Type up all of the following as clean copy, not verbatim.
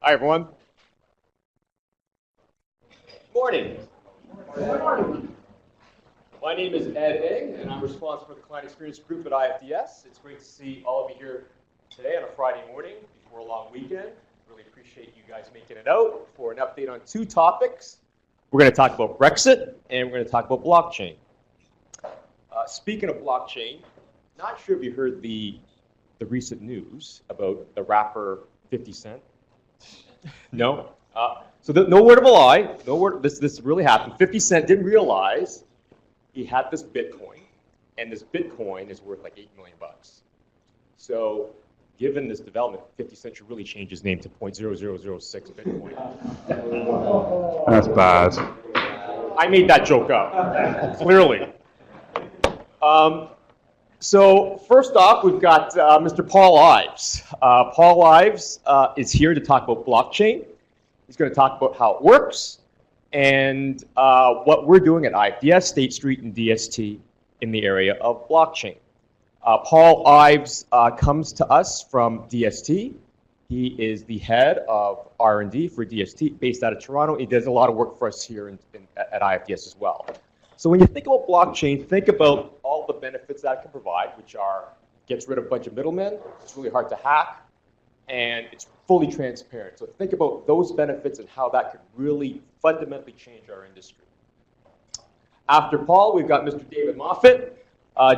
Hi, everyone. Morning. Morning. My name is Ed Ing, and I'm responsible for the Client Experience Group at IFDS. It's great to see all of you here today on a Friday morning before a long weekend. Really appreciate you guys making it out for an update on two topics. We're going to talk about Brexit, and we're going to talk about blockchain. Speaking of blockchain, not sure if you heard the recent news about the rapper 50 Cent. No? No word of a lie. No word. This really happened. 50 Cent didn't realize he had this Bitcoin, and this Bitcoin is worth like $8 million. So, given this development, 50 Cent should really change his name to 0.0006 Bitcoin. That's bad. I made that joke up, clearly. So first off, we've got Mr. Paul Ives. Paul Ives is here to talk about blockchain. He's going to talk about how it works and what we're doing at IFDS, State Street, and DST in the area of blockchain. Paul Ives comes to us from DST. He is the head of R&D for DST, based out of Toronto. He does a lot of work for us here at IFDS as well. So when you think about blockchain, think about all the benefits that it can provide, which are gets rid of a bunch of middlemen, it's really hard to hack, and it's fully transparent. So think about those benefits and how that could really fundamentally change our industry. After Paul, we've got Mr. David Moffat.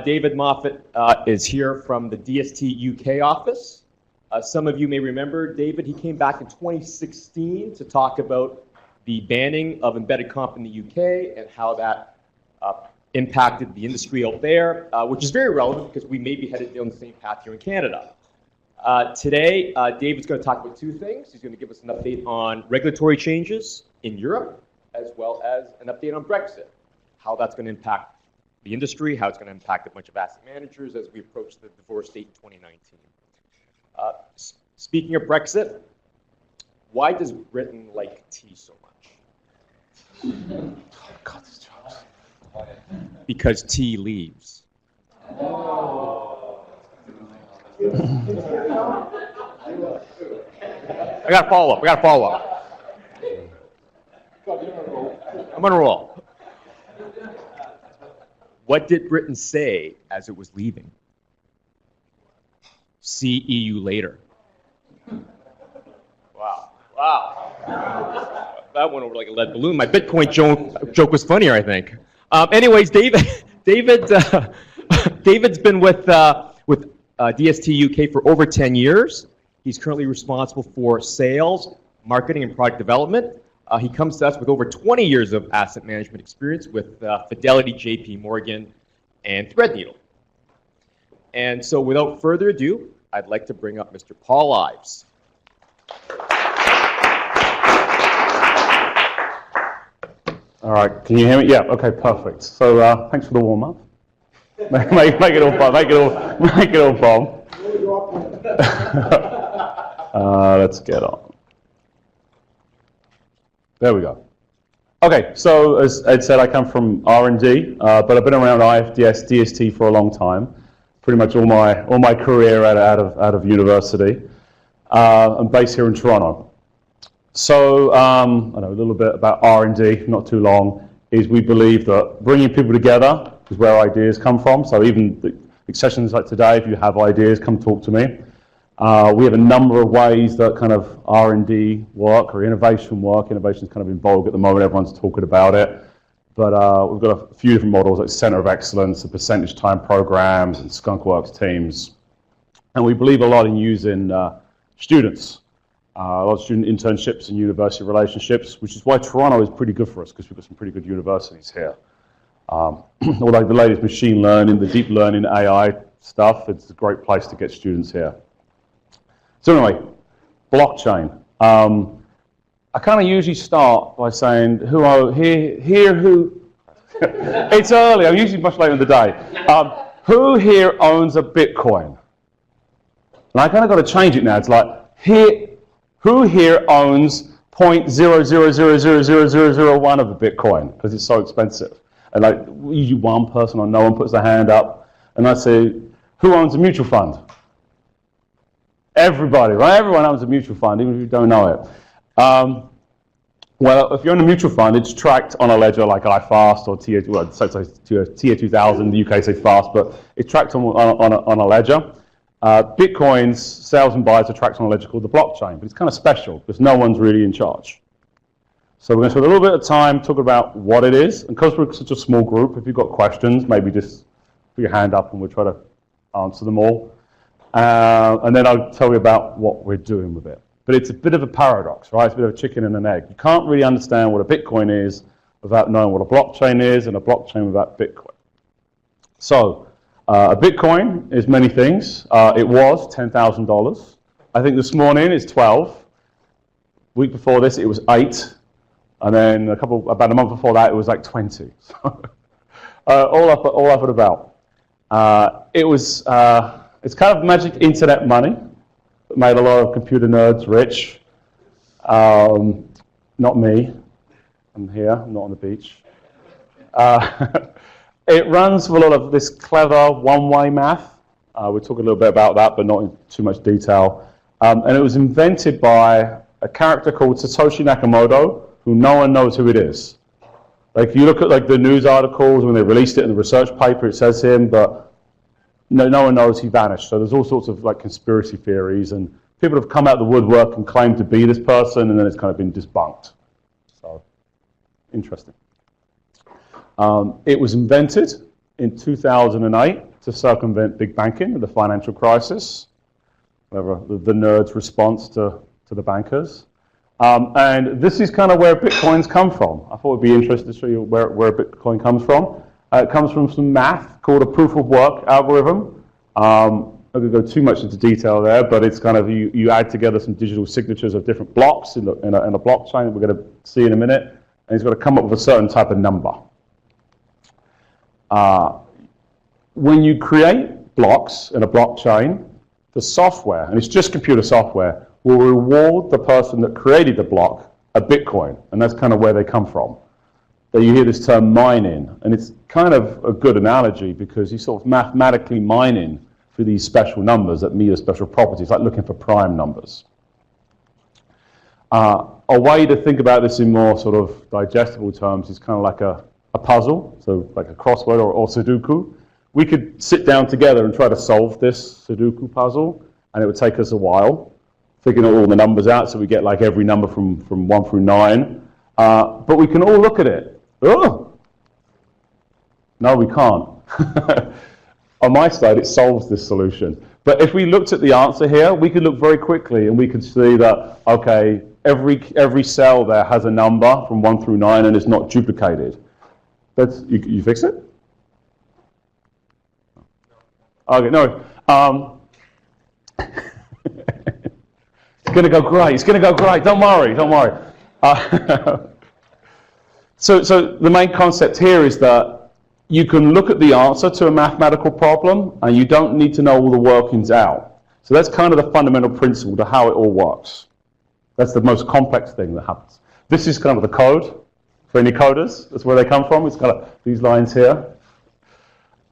David Moffat is here from the DST UK office. Some of you may remember David. He came back in 2016 to talk about the banning of embedded comp in the UK and how that impacted the industry out there, which is very relevant because we may be headed down the same path here in Canada. Today, David's going to talk about two things. He's going to give us an update on regulatory changes in Europe, as well as an update on Brexit, how that's going to impact the industry, how it's going to impact a bunch of asset managers as we approach the divorce date in 2019. Speaking of Brexit, why does Britain like tea so much? God, this jobs. Because tea leaves. I got to follow up. I'm on a roll. What did Britain say as it was leaving? See EU later. Wow. That went over like a lead balloon. My Bitcoin joke was funnier, I think. Anyways, David's been with DST UK for over 10 years. He's currently responsible for sales, marketing, and product development. He comes to us with over 20 years of asset management experience with Fidelity, JP Morgan, and Threadneedle. And so without further ado, I'd like to bring up Mr. Paul Ives. All right, can you hear me? Yeah, okay, perfect. So thanks for the warm-up. Make it all fun, make it all fun. Let's get on. There we go. Okay, so as Ed said, I come from R&D, but I've been around IFDS, DST for a long time. Pretty much all my career out of university. I'm based here in Toronto. So I know a little bit about R&D, not too long, is we believe that bringing people together is where ideas come from. So even the sessions like today, if you have ideas, come talk to me. We have a number of ways that kind of R&D work or innovation work. Innovation's kind of in vogue at the moment, everyone's talking about it. But we've got a few different models like Center of Excellence, the percentage time programs, and skunkworks teams. And we believe a lot in using students. A lot of student internships and university relationships, which is why Toronto is pretty good for us, because we've got some pretty good universities here. All like the latest machine learning, the deep learning AI stuff, it's a great place to get students here. So anyway, blockchain. I kind of usually start by saying, who? It's early, I'm usually much later in the day. Who here owns a Bitcoin? And I kind of got to change it now. It's like, who here owns 0.0000001 of a Bitcoin? Because it's so expensive. And like, usually one person or no one puts their hand up. And I say, who owns a mutual fund? Everybody, right? Everyone owns a mutual fund, even if you don't know it. Well, if you're in a mutual fund, it's tracked on a ledger like iFast or Tier 2000. The UK say FAST, but it's tracked on a ledger. Bitcoin's sales and buys are tracked on a ledger called the blockchain, but it's kind of special because no one's really in charge. So we're going to spend a little bit of time talking about what it is, and because we're such a small group, if you've got questions, maybe just put your hand up and we'll try to answer them all. And then I'll tell you about what we're doing with it. But it's a bit of a paradox, right? It's a bit of a chicken and an egg. You can't really understand what a Bitcoin is without knowing what a blockchain is, and a blockchain without Bitcoin. So, a Bitcoin is many things. It was $10,000. I think this morning it's 12. Week before this it was 8. And then about a month before that it was like 20. So, all up and about. It's kind of magic internet money. It made a lot of computer nerds rich. Not me. I'm here, I'm not on the beach. It runs with a lot of this clever one-way math. We'll talk a little bit about that, but not in too much detail. And it was invented by a character called Satoshi Nakamoto, who no one knows who it is. Like, if you look at like the news articles when they released it in the research paper, it says him, but no one knows he vanished. So there's all sorts of like conspiracy theories, and people have come out of the woodwork and claimed to be this person, and then it's kind of been debunked. So, interesting. It was invented in 2008 to circumvent big banking and the financial crisis, whatever the nerds' response to the bankers. And this is kind of where Bitcoins come from. I thought it would be interesting to show you where Bitcoin comes from. It comes from some math called a proof of work algorithm. I'm not going to go too much into detail there, but it's kind of you add together some digital signatures of different blocks in a blockchain that we're going to see in a minute, and it's got to come up with a certain type of number. When you create blocks in a blockchain, the software, and it's just computer software, will reward the person that created the block a Bitcoin, and that's kind of where they come from. That you hear this term mining, and it's kind of a good analogy because you're sort of mathematically mining for these special numbers that meet a special properties, like looking for prime numbers. A way to think about this in more sort of digestible terms is kind of like a puzzle, so like a crossword or Sudoku. We could sit down together and try to solve this Sudoku puzzle, and it would take us a while, figuring all the numbers out, so we get like every number from 1 through 9. But we can all look at it. Oh! No, we can't. On my side, it solves this solution. But if we looked at the answer here, we could look very quickly and we could see that, okay, every cell there has a number from 1 through 9 and it's not duplicated. You fix it? Okay, no. It's going to go great. It's going to go great. Don't worry. So the main concept here is that you can look at the answer to a mathematical problem and you don't need to know all the workings out. So that's kind of the fundamental principle to how it all works. That's the most complex thing that happens. This is kind of the code for any coders. That's where they come from. It's got these lines here.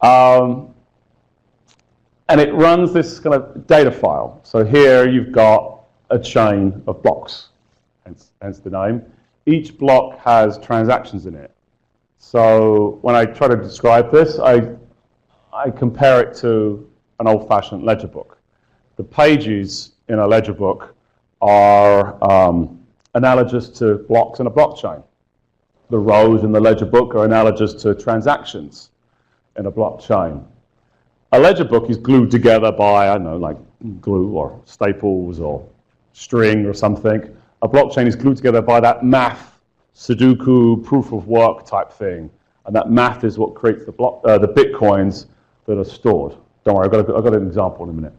And it runs this kind of data file. So here you've got a chain of blocks, hence the name. Each block has transactions in it. So when I try to describe this, I compare it to an old-fashioned ledger book. The pages in a ledger book are analogous to blocks in a blockchain. The rows in the ledger book are analogous to transactions in a blockchain. A ledger book is glued together by, I don't know, like glue or staples or string or something. A blockchain is glued together by that math, Sudoku, proof of work type thing. And that math is what creates the Bitcoins that are stored. Don't worry, I've got an example in a minute.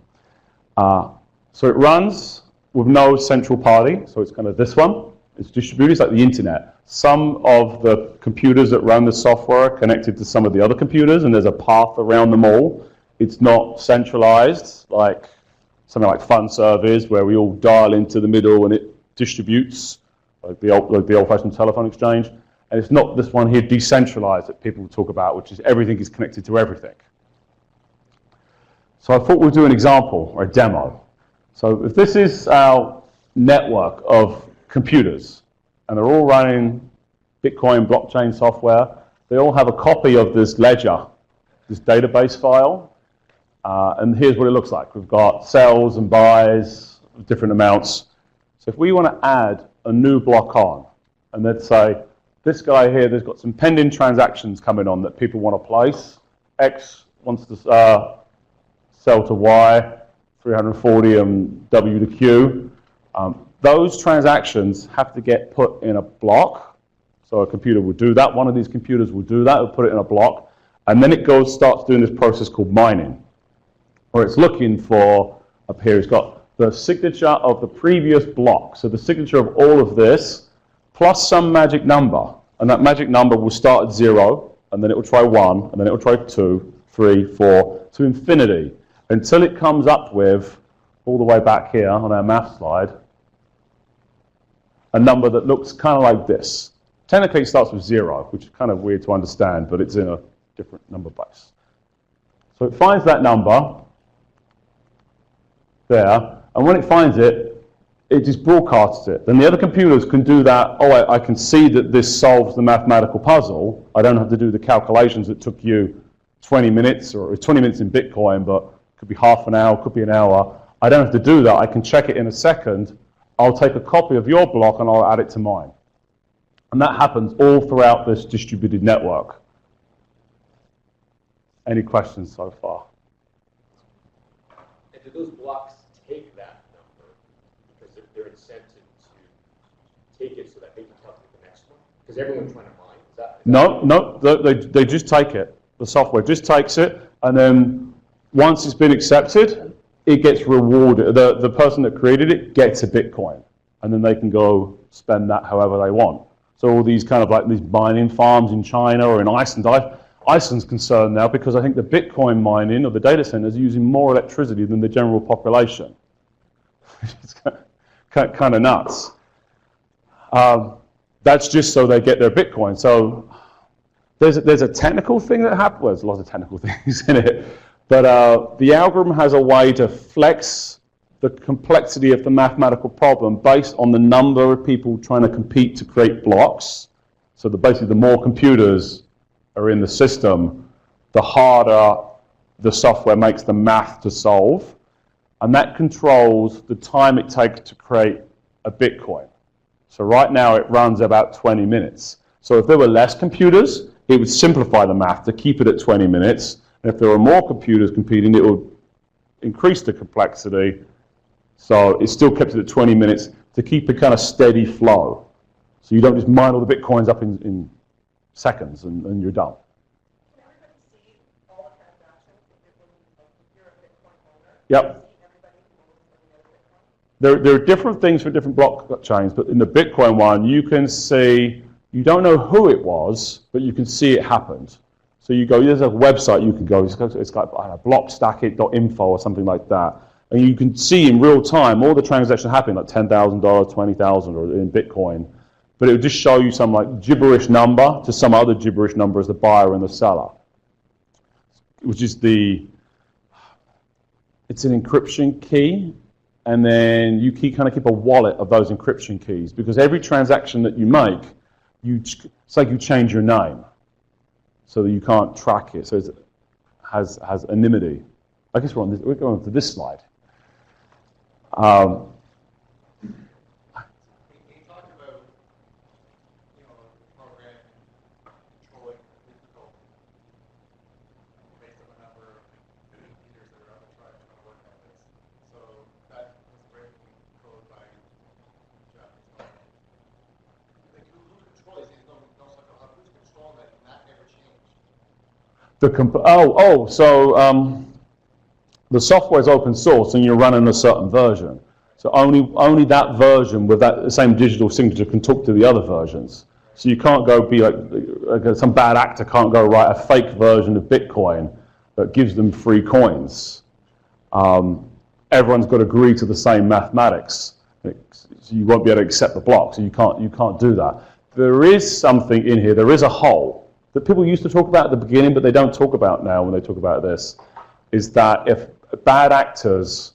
So it runs with no central party. So it's kind of this one. It's distributed, it's like the internet. Some of the computers that run the software are connected to some of the other computers, and there's a path around them all. It's not centralized, like something like fund servers, where we all dial into the middle and it distributes, like the old-fashioned telephone exchange. And it's not this one here, decentralized, that people talk about, which is everything is connected to everything. So I thought we'd do an example, or a demo. So if this is our network of computers, and they're all running Bitcoin blockchain software, they all have a copy of this ledger, this database file, and here's what it looks like. We've got sells and buys of different amounts. So if we want to add a new block on, and let's say this guy here, there's got some pending transactions coming on that people want to place. X wants to sell to Y, 340 and W to Q. Those transactions have to get put in a block. So a computer will do that. One of these computers will do that. It'll put it in a block. And then it starts doing this process called mining, where it's looking for, up here, it's got the signature of the previous block. So the signature of all of this, plus some magic number. And that magic number will start at 0, and then it will try 1, and then it will try 2, 3, 4, to infinity, until it comes up with, all the way back here on our math slide, a number that looks kind of like this. Technically it starts with 0, which is kind of weird to understand, but it's in a different number base. So it finds that number there, and when it finds it, it just broadcasts it. Then the other computers can do that. Oh, I can see that this solves the mathematical puzzle. I don't have to do the calculations that took you 20 minutes, or 20 minutes in Bitcoin, but it could be half an hour, could be an hour. I don't have to do that. I can check it in a second. I'll take a copy of your block and I'll add it to mine. And that happens all throughout this distributed network. Any questions so far? And do those blocks take that number because they're incented to take it so that they can calculate the next one? Because everyone's trying to mine. No, they just take it. The software just takes it, and then once it's been accepted, it gets rewarded. The person that created it gets a Bitcoin, and then they can go spend that however they want. So all these kind of like these mining farms in China or in Iceland, Iceland's concerned now because I think the Bitcoin mining or the data centers are using more electricity than the general population. It's kind of nuts. That's just so they get their Bitcoin. So there's a technical thing that happens. Well, there's lots of technical things in it. But the algorithm has a way to flex the complexity of the mathematical problem based on the number of people trying to compete to create blocks. So basically, the more computers are in the system, the harder the software makes the math to solve. And that controls the time it takes to create a Bitcoin. So right now, it runs about 20 minutes. So if there were less computers, it would simplify the math to keep it at 20 minutes. If there are more computers competing, it will increase the complexity. So it still kept it at 20 minutes to keep a kind of steady flow. So you don't just mine all the Bitcoins up in seconds and you're done. Can everybody see all the transactions if you're a Bitcoin owner? Yep. There are different things for different blockchains, but in the Bitcoin one, you can see, you don't know who it was, but you can see it happened. So you go, there's a website you can go, it's like blockstackit.info or something like that. And you can see in real time all the transactions happening, like $10,000, $20,000 or in Bitcoin. But it would just show you some like gibberish number to some other gibberish number as the buyer and the seller. Which is it's an encryption key. And then you kind of keep a wallet of those encryption keys. Because every transaction that you make, it's like you change your name. So that you can't track it. So it has anonymity. I guess we're going on to this slide. He talked about, the program controlling the physical based on the number of computers that are on the tribe trying to work on this. So that was great controlled by Japanese. Like who controls it? No cycle hub. Who's controlling that? And that never changed. The software is open source and you're running a certain version. So only that version with that same digital signature can talk to the other versions. So you can't go be like some bad actor can't go write a fake version of Bitcoin that gives them free coins. Everyone's got to agree to the same mathematics. So you won't be able to accept the block. So you can't do that. There is something in here. There is a hole that people used to talk about at the beginning, but they don't talk about now when they talk about this. Is that if bad actors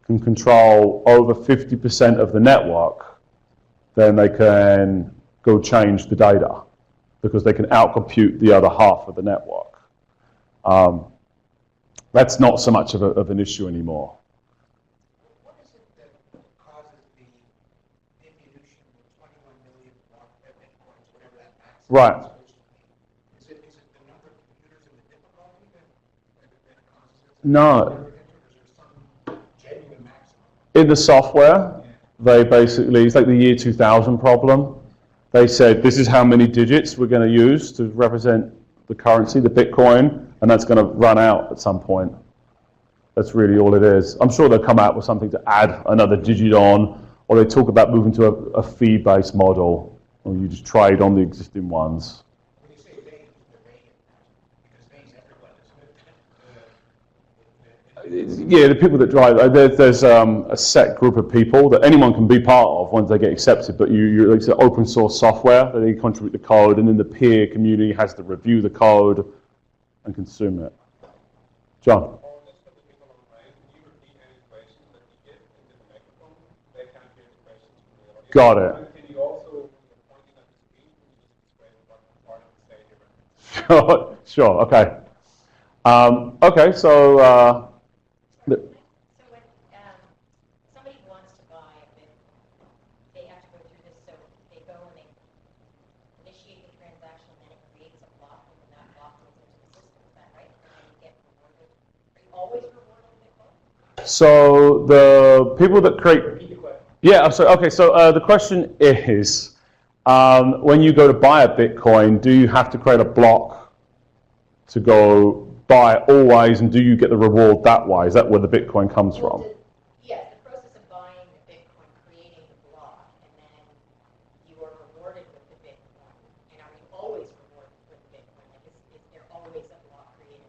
can control over 50% of the network, then they can go change the data because they can outcompute the other half of the network. That's not so much of an issue anymore. What is it that causes the diminution of 21 million bitcoins, whatever that max is? Right. Is it the number of computers and the difficulty that causes it? No. Or is there some genuine maximum? In the software, they basically, it's like the year 2000 problem. They said, this is how many digits we're going to use to represent the currency, the Bitcoin, and that's going to run out at some point. That's really all it is. I'm sure they'll come out with something to add another digit on, or they talk about moving to a fee-based model, or you just trade on the existing ones. When you say they, the they, because they's everyone, isn't it? Yeah, the people that drive, there's a set group of people that anyone can be part of once they get accepted, but it's open source software, that they contribute the code, and then the peer community has to review the code and consume it. John? All this for the people online, can you repeat any questions that you get into the microphone? They can't hear the questions from the audience. Got it. And can you also, when you're pointing at the screen, can you just explain what part of the say you're Sure, okay. Okay, so So when somebody wants to buy a Bitcoin, they have to go through this, so they go and they initiate the transaction, and then it creates a block, and then that block goes into the system, is that right? And then you get rewarded. Are you always rewarded in Bitcoin? So the people that create, yeah, so okay. So the question is, when you go to buy a Bitcoin, do you have to create a block to go buy it always, and do you get the reward that way? Is that where the Bitcoin comes from? Yes, the process of buying the Bitcoin, creating the block, and then you are rewarded with the Bitcoin. And are you always rewarded with the Bitcoin? Like, is there always a block created?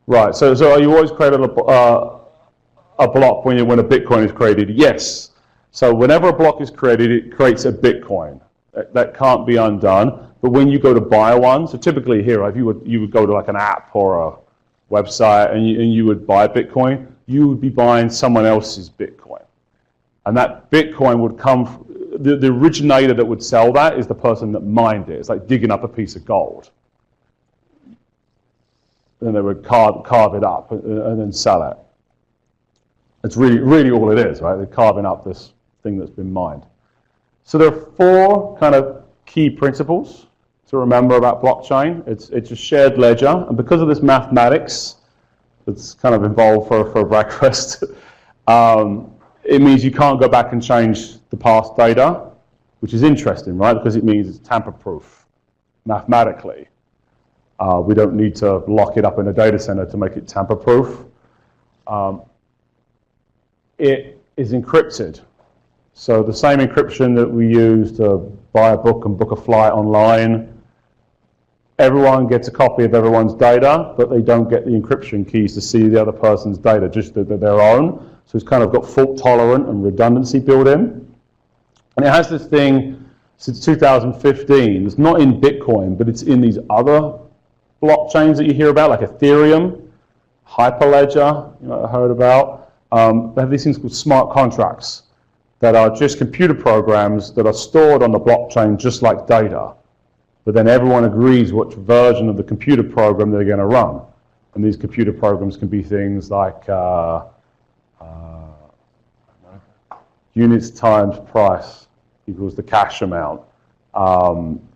Right. So are you always creating a block when a Bitcoin is created? Yes. So whenever a block is created, it creates a Bitcoin. That can't be undone. But when you go to buy one, so typically here, if you would go to like an app or a website and you would buy Bitcoin, you would be buying someone else's Bitcoin. And that Bitcoin would come, the originator that would sell that is the person that mined it. It's like digging up a piece of gold. Then they would carve it up and then sell it. It's really all it is, right? They're carving up this thing that's been mined. So there are four kind of key principles to remember about blockchain. It's a shared ledger, and because of this mathematics that's kind of involved for breakfast, it means you can't go back and change the past data, which is interesting, right? Because it means it's tamper-proof mathematically. We don't need to lock it up in a data center to make it tamper-proof. It is encrypted. So the same encryption that we use to buy a book and book a flight online, everyone gets a copy of everyone's data, but they don't get the encryption keys to see the other person's data, just their own. So it's kind of got fault tolerant and redundancy built in. And it has this thing since 2015. It's not in Bitcoin, but it's in these other blockchains that you hear about, like Ethereum, Hyperledger, you might have heard about. They have these things called smart contracts that are just computer programs that are stored on the blockchain just like data. But then everyone agrees which version of the computer program they're going to run. And these computer programs can be things like units times price equals the cash amount.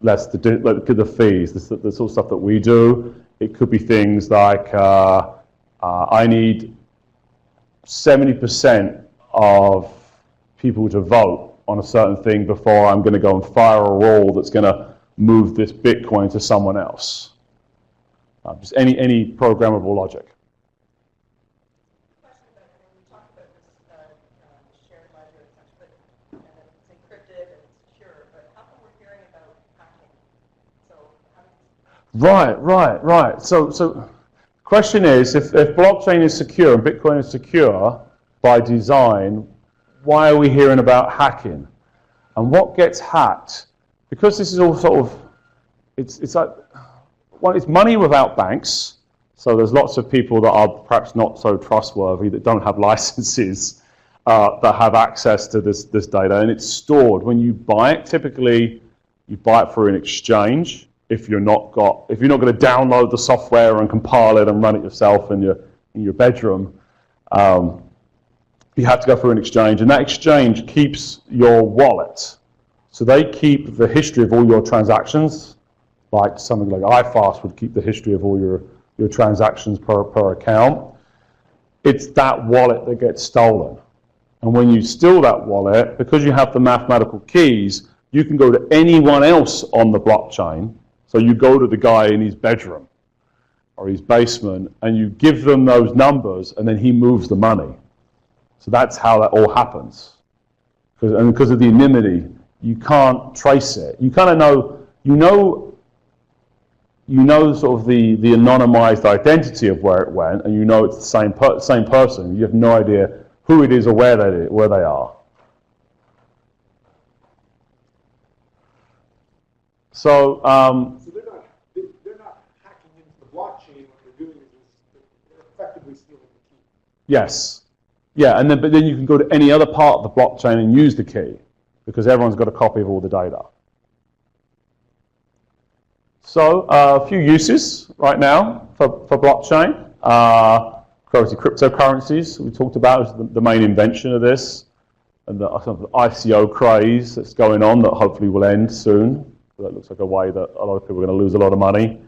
Less the fees, the sort of stuff that we do. It could be things like I need 70% of people to vote on a certain thing before I'm going to go and fire a rule that's going to move this Bitcoin to someone else. Just any programmable logic. Question about, I mean, we talked about this shared ledger, but it's encrypted and it's secure, but how come we're hearing about hacking? So how does Right. So question is, if blockchain is secure and Bitcoin is secure by design, why are we hearing about hacking? And what gets hacked? Because this is all sort of, it's like, well, it's money without banks. So there's lots of people that are perhaps not so trustworthy that don't have licenses. that have access to this data, and it's stored. When you buy it, typically you buy it through an exchange. If you're not going to download the software and compile it and run it yourself in your bedroom, you have to go through an exchange, and that exchange keeps your wallet. So they keep the history of all your transactions, like something like iFast would keep the history of all your transactions per account. It's that wallet that gets stolen. And when you steal that wallet, because you have the mathematical keys, you can go to anyone else on the blockchain. So you go to the guy in his bedroom or his basement, and you give them those numbers, and then he moves the money. So that's how that all happens. And because of the anonymity, you can't trace it. You kind of know, you know sort of the anonymized identity of where it went, and you know it's the same person. You have no idea who it is or where they are. So they're not hacking into the blockchain. What they're doing is they're effectively stealing the key. yes. Yeah, but then you can go to any other part of the blockchain and use the key, because everyone's got a copy of all the data. So a few uses right now for blockchain. Cryptocurrencies we talked about is the main invention of this, and the sort of ICO craze that's going on that hopefully will end soon. That looks like a way that a lot of people are going to lose a lot of money.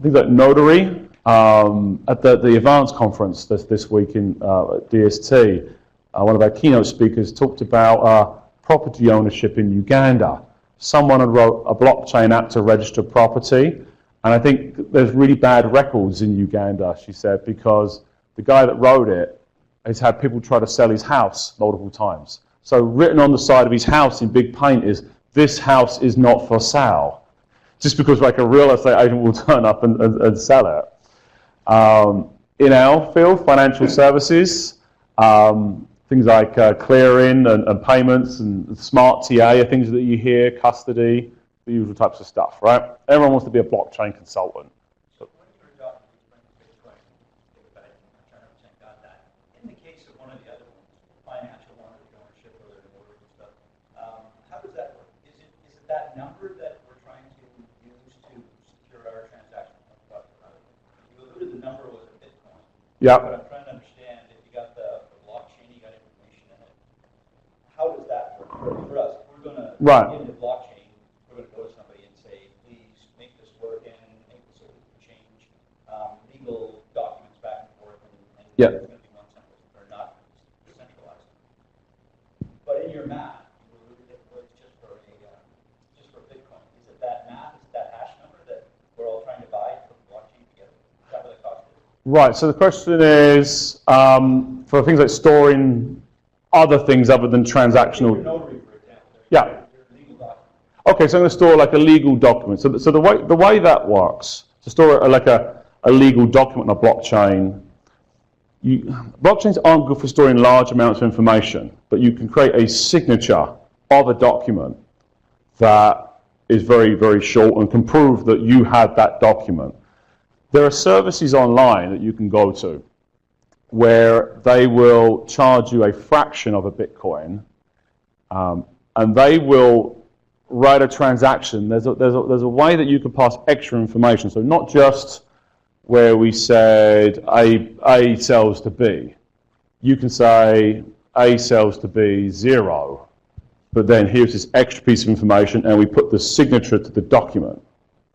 Things like notary. At the Advanced conference this week in DST, one of our keynote speakers talked about property ownership in Uganda. Someone had wrote a blockchain app to register property, and I think there's really bad records in Uganda, she said, because the guy that wrote it has had people try to sell his house multiple times. So written on the side of his house in big paint is, "This house is not for sale," just because like a real estate agent will turn up and sell it. In our field, financial services, things like clearing and payments and smart TA are things that you hear, custody, the usual types of stuff, right? Everyone wants to be a blockchain consultant. So when you're adopting Bitcoin, but I'm trying to understand that. In the case of one of the other ones, financial one or the ownership or the mortgage and stuff, how does that work? Is it that number that we're trying to use to secure our transaction? You alluded the number was a Bitcoin. Yeah. But I'm trying to understand if you got the blockchain, you got information in it. How does that work for us? If we're going to get into blockchain, we're going to go to somebody and say, please make this work and make this so we can change legal documents back and forth, and Yeah. it's going to be one simple or not centralized. But in your math, you alluded it was just for Bitcoin. Is it that math? Is it that hash number that we're all trying to buy to put the blockchain together? Is that what the cost is? Right, so the question is, for things like storing other things other than transactional. Your notary, for example. Yeah. Your legal document. Okay, so I'm going to store like a legal document. So the way that works, to store like a legal document on a blockchain, blockchains aren't good for storing large amounts of information, but you can create a signature of a document that is very, very short and can prove that you had that document. There are services online that you can go to where they will charge you a fraction of a Bitcoin, and they will write a transaction. There's a way that you can pass extra information. So not just where we said A sells to B. You can say A sells to B 0, but then here's this extra piece of information, and we put the signature to the document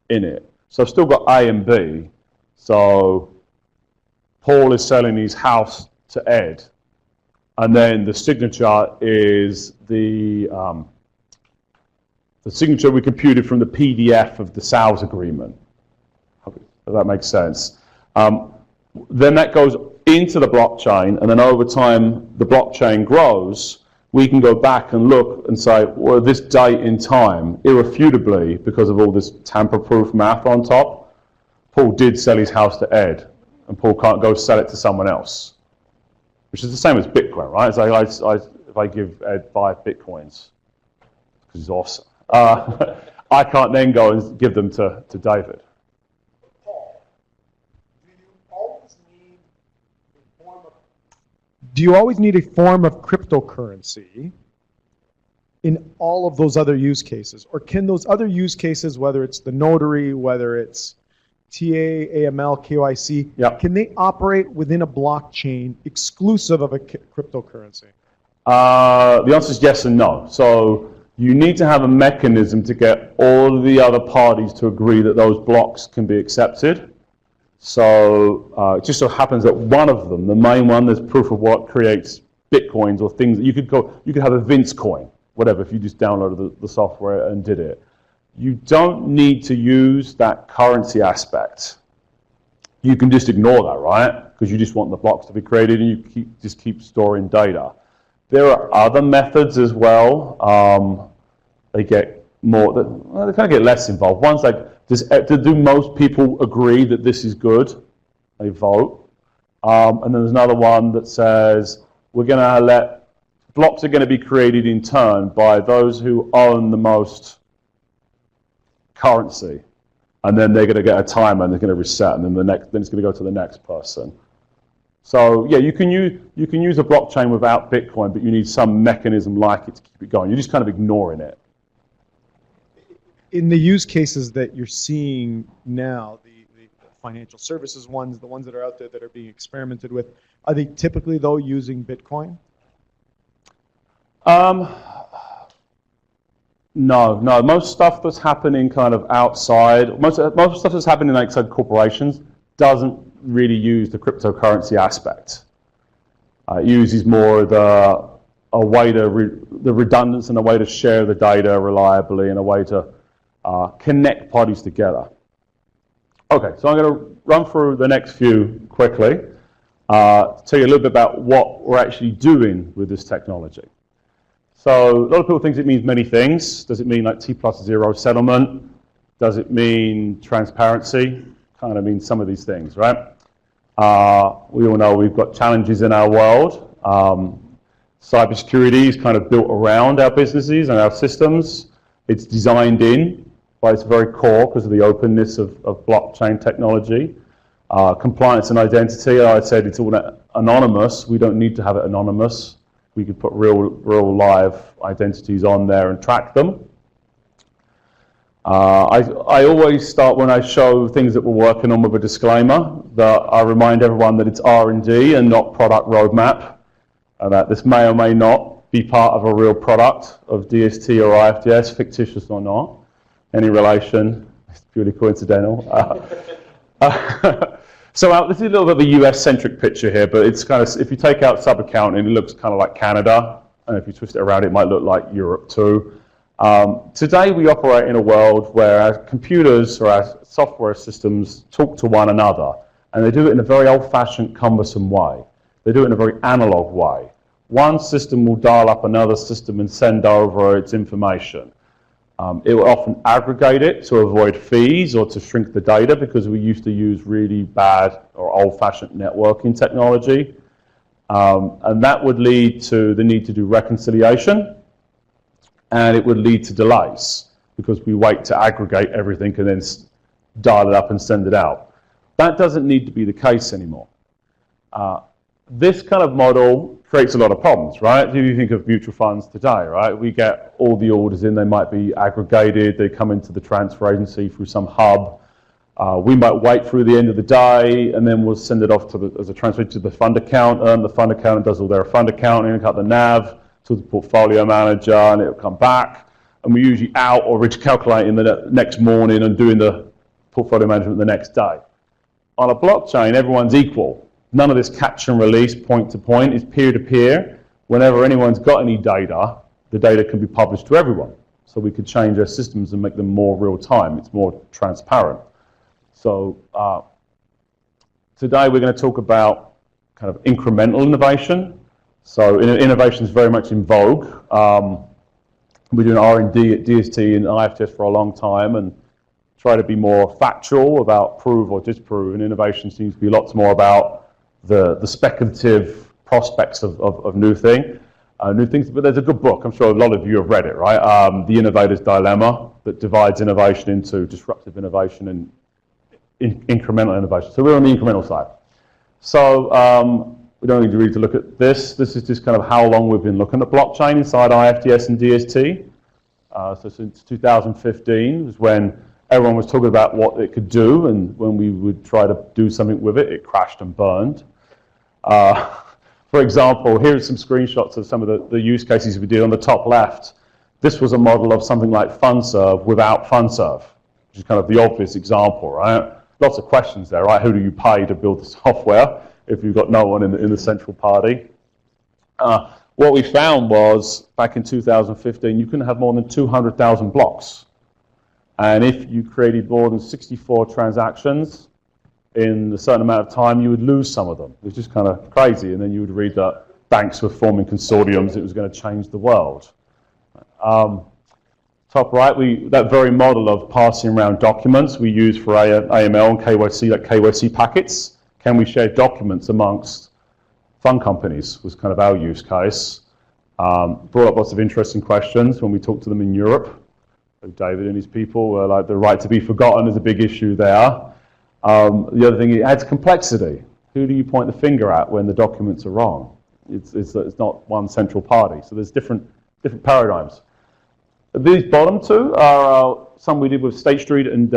in it. So I've still got A and B. So Paul is selling his house to Ed, and then the signature is the signature we computed from the PDF of the sales agreement. If that makes sense. Then that goes into the blockchain, and then over time the blockchain grows. We can go back and look and say, well, this date in time, irrefutably, because of all this tamper-proof math on top, Paul did sell his house to Ed, and Paul can't go sell it to someone else, which is the same as Bitcoin, right? So if I give Ed 5 Bitcoins, because he's awesome, I can't then go and give them to David. Paul, do you always need a form of do you always need a form of cryptocurrency in all of those other use cases? Or can those other use cases, whether it's the notary, whether it's TA, AML, KYC, Yep. can they operate within a blockchain exclusive of a cryptocurrency? The answer is yes and no. So you need to have a mechanism to get all of the other parties to agree that those blocks can be accepted. So it just so happens that one of them, the main one, there's proof of work, creates bitcoins or things that you could have a Vince coin, whatever, if you just downloaded the software and did it. You don't need to use that currency aspect. You can just ignore that, right? Because you just want the blocks to be created and you just keep storing data. There are other methods as well. They get more, they kind of get less involved. One's like, do most people agree that this is good? They vote. And then there's another one that says, we're going to let, blocks are going to be created in turn by those who own the most currency. And then they're going to get a timer and they're going to reset, and then then it's going to go to the next person. So yeah, you can use a blockchain without Bitcoin, but you need some mechanism like it to keep it going. You're just kind of ignoring it. In the use cases that you're seeing now, the financial services ones, the ones that are out there that are being experimented with, are they typically, though, using Bitcoin? No. Most stuff that's happening kind of outside, most stuff that's happening outside corporations doesn't really use the cryptocurrency aspect. It uses more the redundancy and a way to share the data reliably and a way to connect parties together. Okay, so I'm going to run through the next few quickly, to tell you a little bit about what we're actually doing with this technology. So a lot of people think it means many things. Does it mean like T+0 settlement? Does it mean transparency? Kind of means some of these things, right? We all know we've got challenges in our world. Cybersecurity is kind of built around our businesses and our systems. It's designed in by its very core because of the openness of blockchain technology. Compliance and identity, I said it's all anonymous. We don't need to have it anonymous. We could put real live identities on there and track them. I always start when I show things that we're working on with a disclaimer that I remind everyone that it's R&D and not product roadmap, and that this may or may not be part of a real product of DST or IFDS, fictitious or not. Any relation, it's purely coincidental. So this is a little bit of a US-centric picture here, but it's kind of, if you take out sub-accounting, it looks kind of like Canada, and if you twist it around, it might look like Europe too. Today we operate in a world where our computers or our software systems talk to one another, and they do it in a very old-fashioned, cumbersome way. They do it in a very analog way. One system will dial up another system and send over its information. It will often aggregate it to avoid fees or to shrink the data because we used to use really bad or old-fashioned networking technology. And that would lead to the need to do reconciliation, and it would lead to delays because we wait to aggregate everything and then dial it up and send it out. That doesn't need to be the case anymore. This kind of model creates a lot of problems, right? If you think of mutual funds today, right? We get all the orders in, they might be aggregated, they come into the transfer agency through some hub. We might wait through the end of the day, and then we'll send it off as a transfer to the fund accountant. The fund accountant does all their fund accounting, cut the NAV to the portfolio manager, and it'll come back. And we're usually out or recalculating the next morning and doing the portfolio management the next day. On a blockchain, everyone's equal. None of this catch and release point to point. It's peer-to-peer. Whenever anyone's got any data, the data can be published to everyone. So we could change our systems and make them more real-time. It's more transparent. So today we're going to talk about kind of incremental innovation. So innovation is very much in vogue. We're doing R&D at DST and IFDS for a long time and try to be more factual about prove or disprove. And innovation seems to be lots more about the speculative prospects of new things. But there's a good book. I'm sure a lot of you have read it, right? The Innovator's Dilemma, that divides innovation into disruptive innovation and incremental innovation. So we're on the incremental side. So We don't need to really look at this. This is just kind of how long we've been looking at blockchain inside IFDS and DST. So since 2015 was when everyone was talking about what it could do, and when we would try to do something with it, it crashed and burned. For example, here are some screenshots of some of the use cases we did on the top left. This was a model of something like FundServe without FundServe, which is kind of the obvious example, right? Lots of questions there, right? Who do you pay to build the software if you've got no one in the central party? What we found was, back in 2015, you couldn't have more than 200,000 blocks. And if you created more than 64 transactions in a certain amount of time, you would lose some of them. It was just kind of crazy. And then you would read that banks were forming consortiums. It was going to change the world. Top right, that very model of passing around documents we use for AML and KYC, like KYC packets. Can we share documents amongst fund companies was kind of our use case. Brought up lots of interesting questions when we talked to them in Europe. David and his people were like, the right to be forgotten is a big issue there. The other thing, it adds complexity. Who do you point the finger at when the documents are wrong? It's not one central party. So there's different paradigms. These bottom two are some we did with State Street and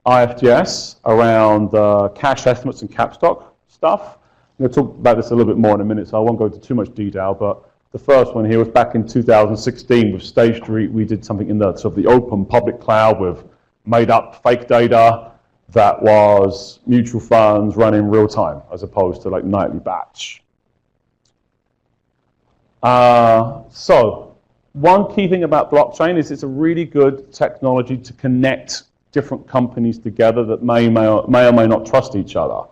IFDS around cash estimates and capstock stuff. I'm going to talk about this a little bit more in a minute, so I won't go into too much detail, but the first one here was back in 2016 with State Street. We did something in the sort of the open public cloud with made up fake data that was mutual funds running real time as opposed to like nightly batch. So one key thing about blockchain is it's a really good technology to connect different companies together that may or may not trust each other.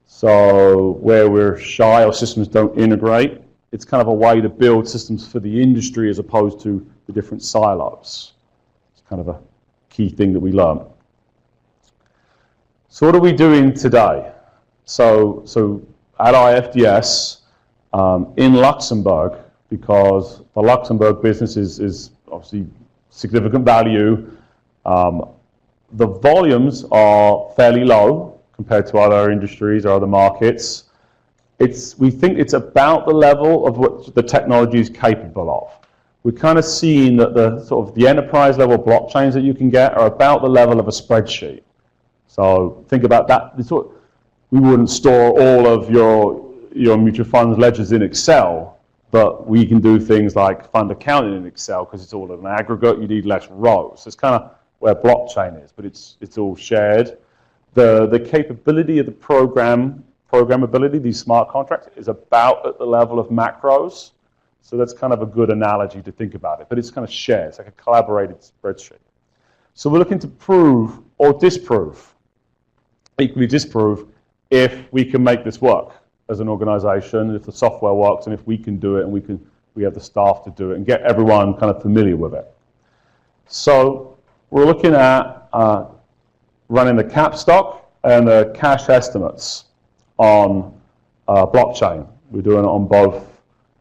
So where we're shy or systems don't integrate, it's kind of a way to build systems for the industry as opposed to the different silos. It's kind of a key thing that we learn. So what are we doing today? So at IFDS in Luxembourg, because the Luxembourg business is obviously significant value, the volumes are fairly low compared to other industries or other markets. We think it's about the level of what the technology is capable of. We're kind of seeing that the enterprise level blockchains that you can get are about the level of a spreadsheet. So think about that. We wouldn't store all of your mutual funds ledgers in Excel, but we can do things like fund accounting in Excel because it's all an aggregate. You need less rows. So it's kind of where blockchain is, but it's all shared. The capability of the programmability, these smart contracts, is about at the level of macros. So that's kind of a good analogy to think about it. But it's kind of shared. It's like a collaborated spreadsheet. So we're looking to prove or disprove, equally disprove, if we can make this work as an organization, if the software works, and if we can do it, and we have the staff to do it, and get everyone kind of familiar with it. So we're looking at running the capstock and the cash estimates on blockchain. We're doing it on both,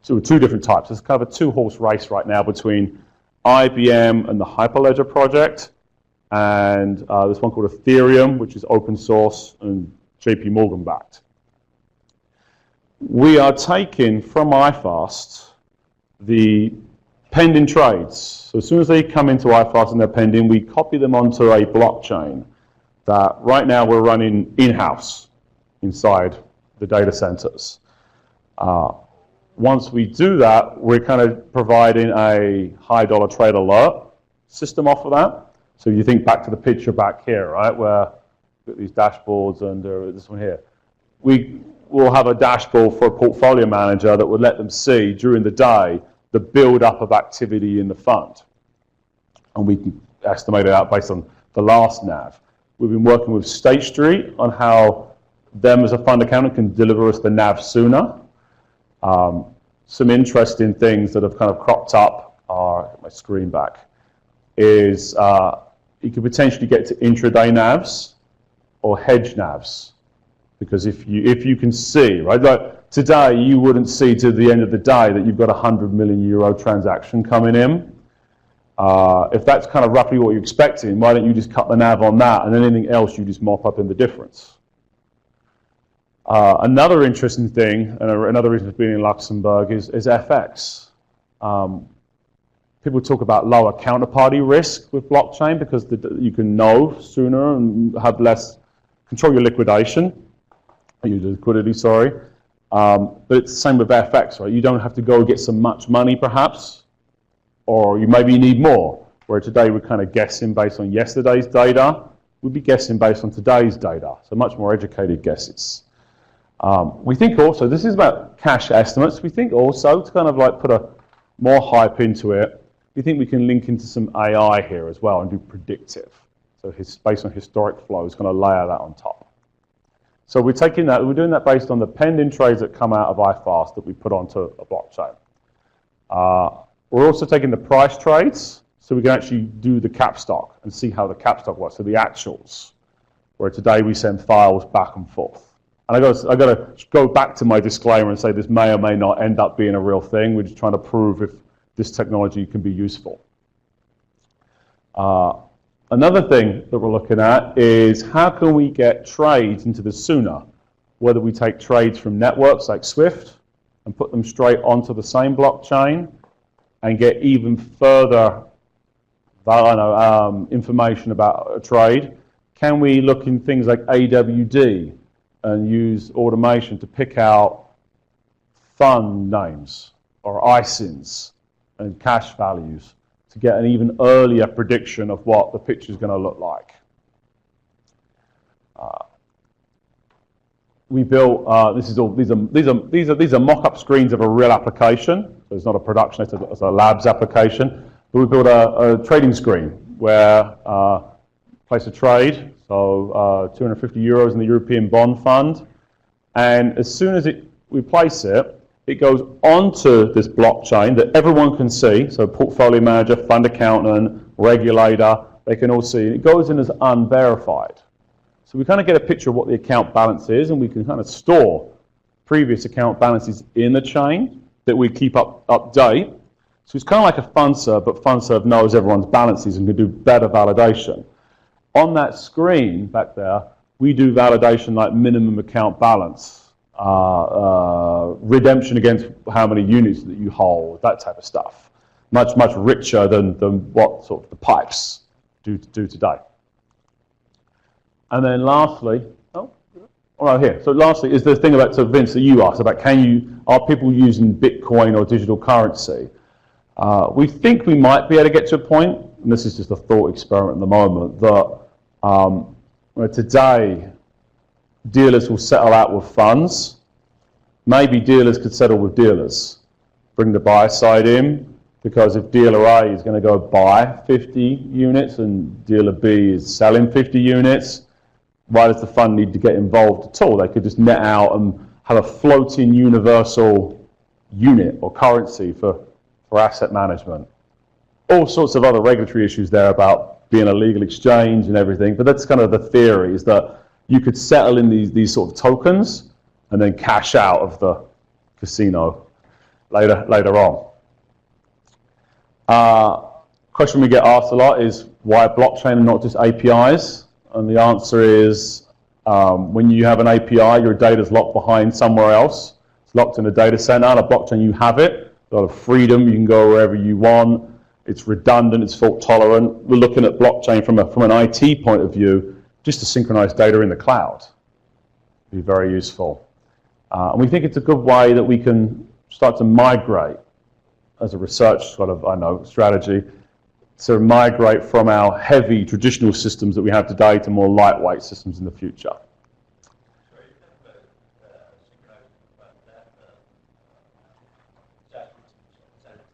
two different types. It's kind of a two-horse race right now between IBM and the Hyperledger project, and this one called Ethereum, which is open source and JP Morgan backed. We are taking from iFast the pending trades. So as soon as they come into iFast and they're pending, we copy them onto a blockchain that right now we're running in-house inside the data centers. Once we do that, we're kind of providing a high dollar trade alert system off of that. So you think back to the picture back here, right, where we've got these dashboards and this one here. We will have a dashboard for a portfolio manager that would let them see during the day the build-up of activity in the fund. And we can estimate it out based on the last NAV. We've been working with State Street on how them as a fund accountant can deliver us the NAV sooner. Some interesting things that have kind of cropped up are, my screen back, is you could potentially get to intraday NAVs or hedge NAVs. Because if you can see, right, like today you wouldn't see to the end of the day that you've got a €100 million transaction coming in. If that's kind of roughly what you're expecting, why don't you just cut the NAV on that, and then anything else you just mop up in the difference? Another interesting thing, and another reason for being in Luxembourg, is FX. People talk about lower counterparty risk with blockchain because you can know sooner and have less control your liquidation, your liquidity, sorry. But it's the same with FX, right? You don't have to go get some much money, perhaps, or you maybe need more. Where today we're kind of guessing based on yesterday's data, we'd be guessing based on today's data. So much more educated guesses. We think also, this is about cash estimates, we think also to kind of like put a more hype into it, we think we can link into some AI here as well and do predictive. So based on historic flows, kind of layer that on top. So we're taking that, we're doing that based on the pending trades that come out of iFast that we put onto a blockchain. We're also taking the price trades, so we can actually do the cap stock and see how the cap stock works, so the actuals, where today we send files back and forth. And I got to go back to my disclaimer and say this may or may not end up being a real thing. We're just trying to prove if this technology can be useful. Another thing that we're looking at is how can we get trades into this sooner? Whether we take trades from networks like Swift and put them straight onto the same blockchain and get even further information about a trade. Can we look in things like AWD and use automation to pick out fund names or ISINs and cash values to get an even earlier prediction of what the picture is going to look like? We built these are mock-up screens of a real application. So it's not a production; it's a labs application. But we built a trading screen where place a trade, so 250 euros in the European bond fund, and as soon as we place it, it goes onto this blockchain that everyone can see. So portfolio manager, fund accountant, regulator, they can all see. It goes in as unverified. So we kind of get a picture of what the account balance is, and we can kind of store previous account balances in the chain that we keep update. So it's kind of like a FundServe, but FundServe knows everyone's balances and can do better validation. On that screen back there, we do validation like minimum account balance, redemption against how many units that you hold, that type of stuff. Much, much richer than what sort of the pipes do today. And then lastly, here. So lastly is the thing about, so Vince, that you asked about, are people using Bitcoin or digital currency? We think we might be able to get to a point, and this is just a thought experiment at the moment, that today dealers will settle out with funds. Maybe dealers could settle with dealers, bring the buy side in, because if dealer A is going to go buy 50 units and dealer B is selling 50 units, why does the fund need to get involved at all? They could just net out and have a floating universal unit or currency for asset management. All sorts of other regulatory issues there about being a legal exchange and everything, but that's kind of the theory, is that you could settle in these sort of tokens and then cash out of the casino later on. Question we get asked a lot is why blockchain and not just APIs? And the answer is when you have an API, your data's locked behind somewhere else. It's locked in a data center. On a blockchain, you have it. A lot of freedom. You can go wherever you want. It's redundant. It's fault tolerant. We're looking at blockchain from an IT point of view, just to synchronize data in the cloud. Be very useful. And we think it's a good way that we can start to migrate as a research sort of, strategy, to migrate from our heavy traditional systems that we have today to more lightweight systems in the future. Sorry, you talked about synchronizing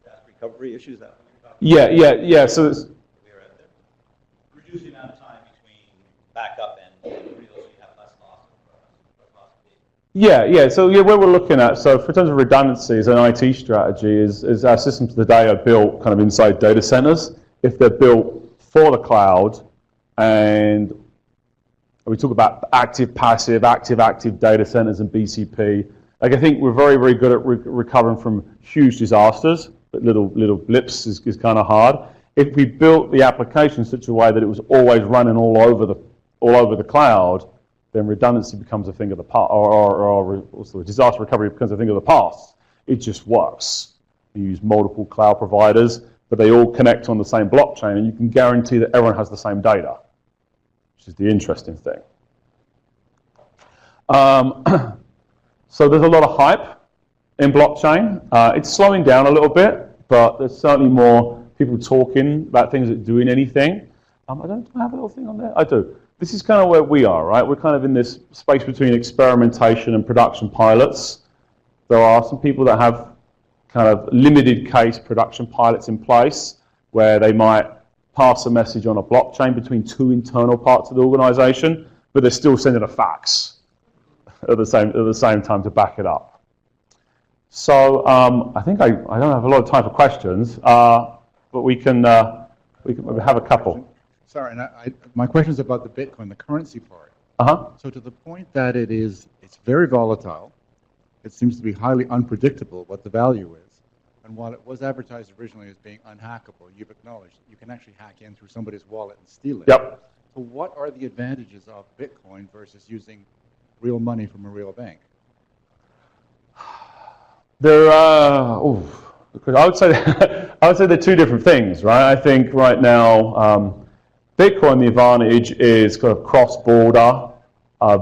disaster recovery issues. That Yeah. So it's, reduce the amount of time between backup and real, so you have less loss of possibly. Yeah. So where we're looking at, so for terms of redundancy as an IT strategy, is our systems today are built kind of inside data centers. If they're built for the cloud, and we talk about active, passive, active data centers and BCP, like I think we're very, very good at recovering from huge disasters, but little blips is kind of hard. If we built the application in such a way that it was always running all over the cloud, then redundancy becomes a thing of the past, or also disaster recovery becomes a thing of the past. It just works. You use multiple cloud providers, but they all connect on the same blockchain, and you can guarantee that everyone has the same data, which is the interesting thing. So there's a lot of hype in blockchain. It's slowing down a little bit, but there's certainly more people talking about things that doing anything. I don't have a little thing on there. I do. This is kind of where we are, right? We're kind of in this space between experimentation and production pilots. There are some people that have kind of limited case production pilots in place where they might pass a message on a blockchain between two internal parts of the organization, but they're still sending a fax at the same time to back it up. So I think I don't have a lot of time for questions, but we can maybe have a couple. Sorry, and my question is about the Bitcoin, the currency part. So to the point that it's very volatile, it seems to be highly unpredictable what the value is. And while it was advertised originally as being unhackable, you've acknowledged that you can actually hack in through somebody's wallet and steal it. Yep. So what are the advantages of Bitcoin versus using real money from a real bank? There are, I would say they're two different things, right? I think right now, Bitcoin, the advantage is kind of cross-border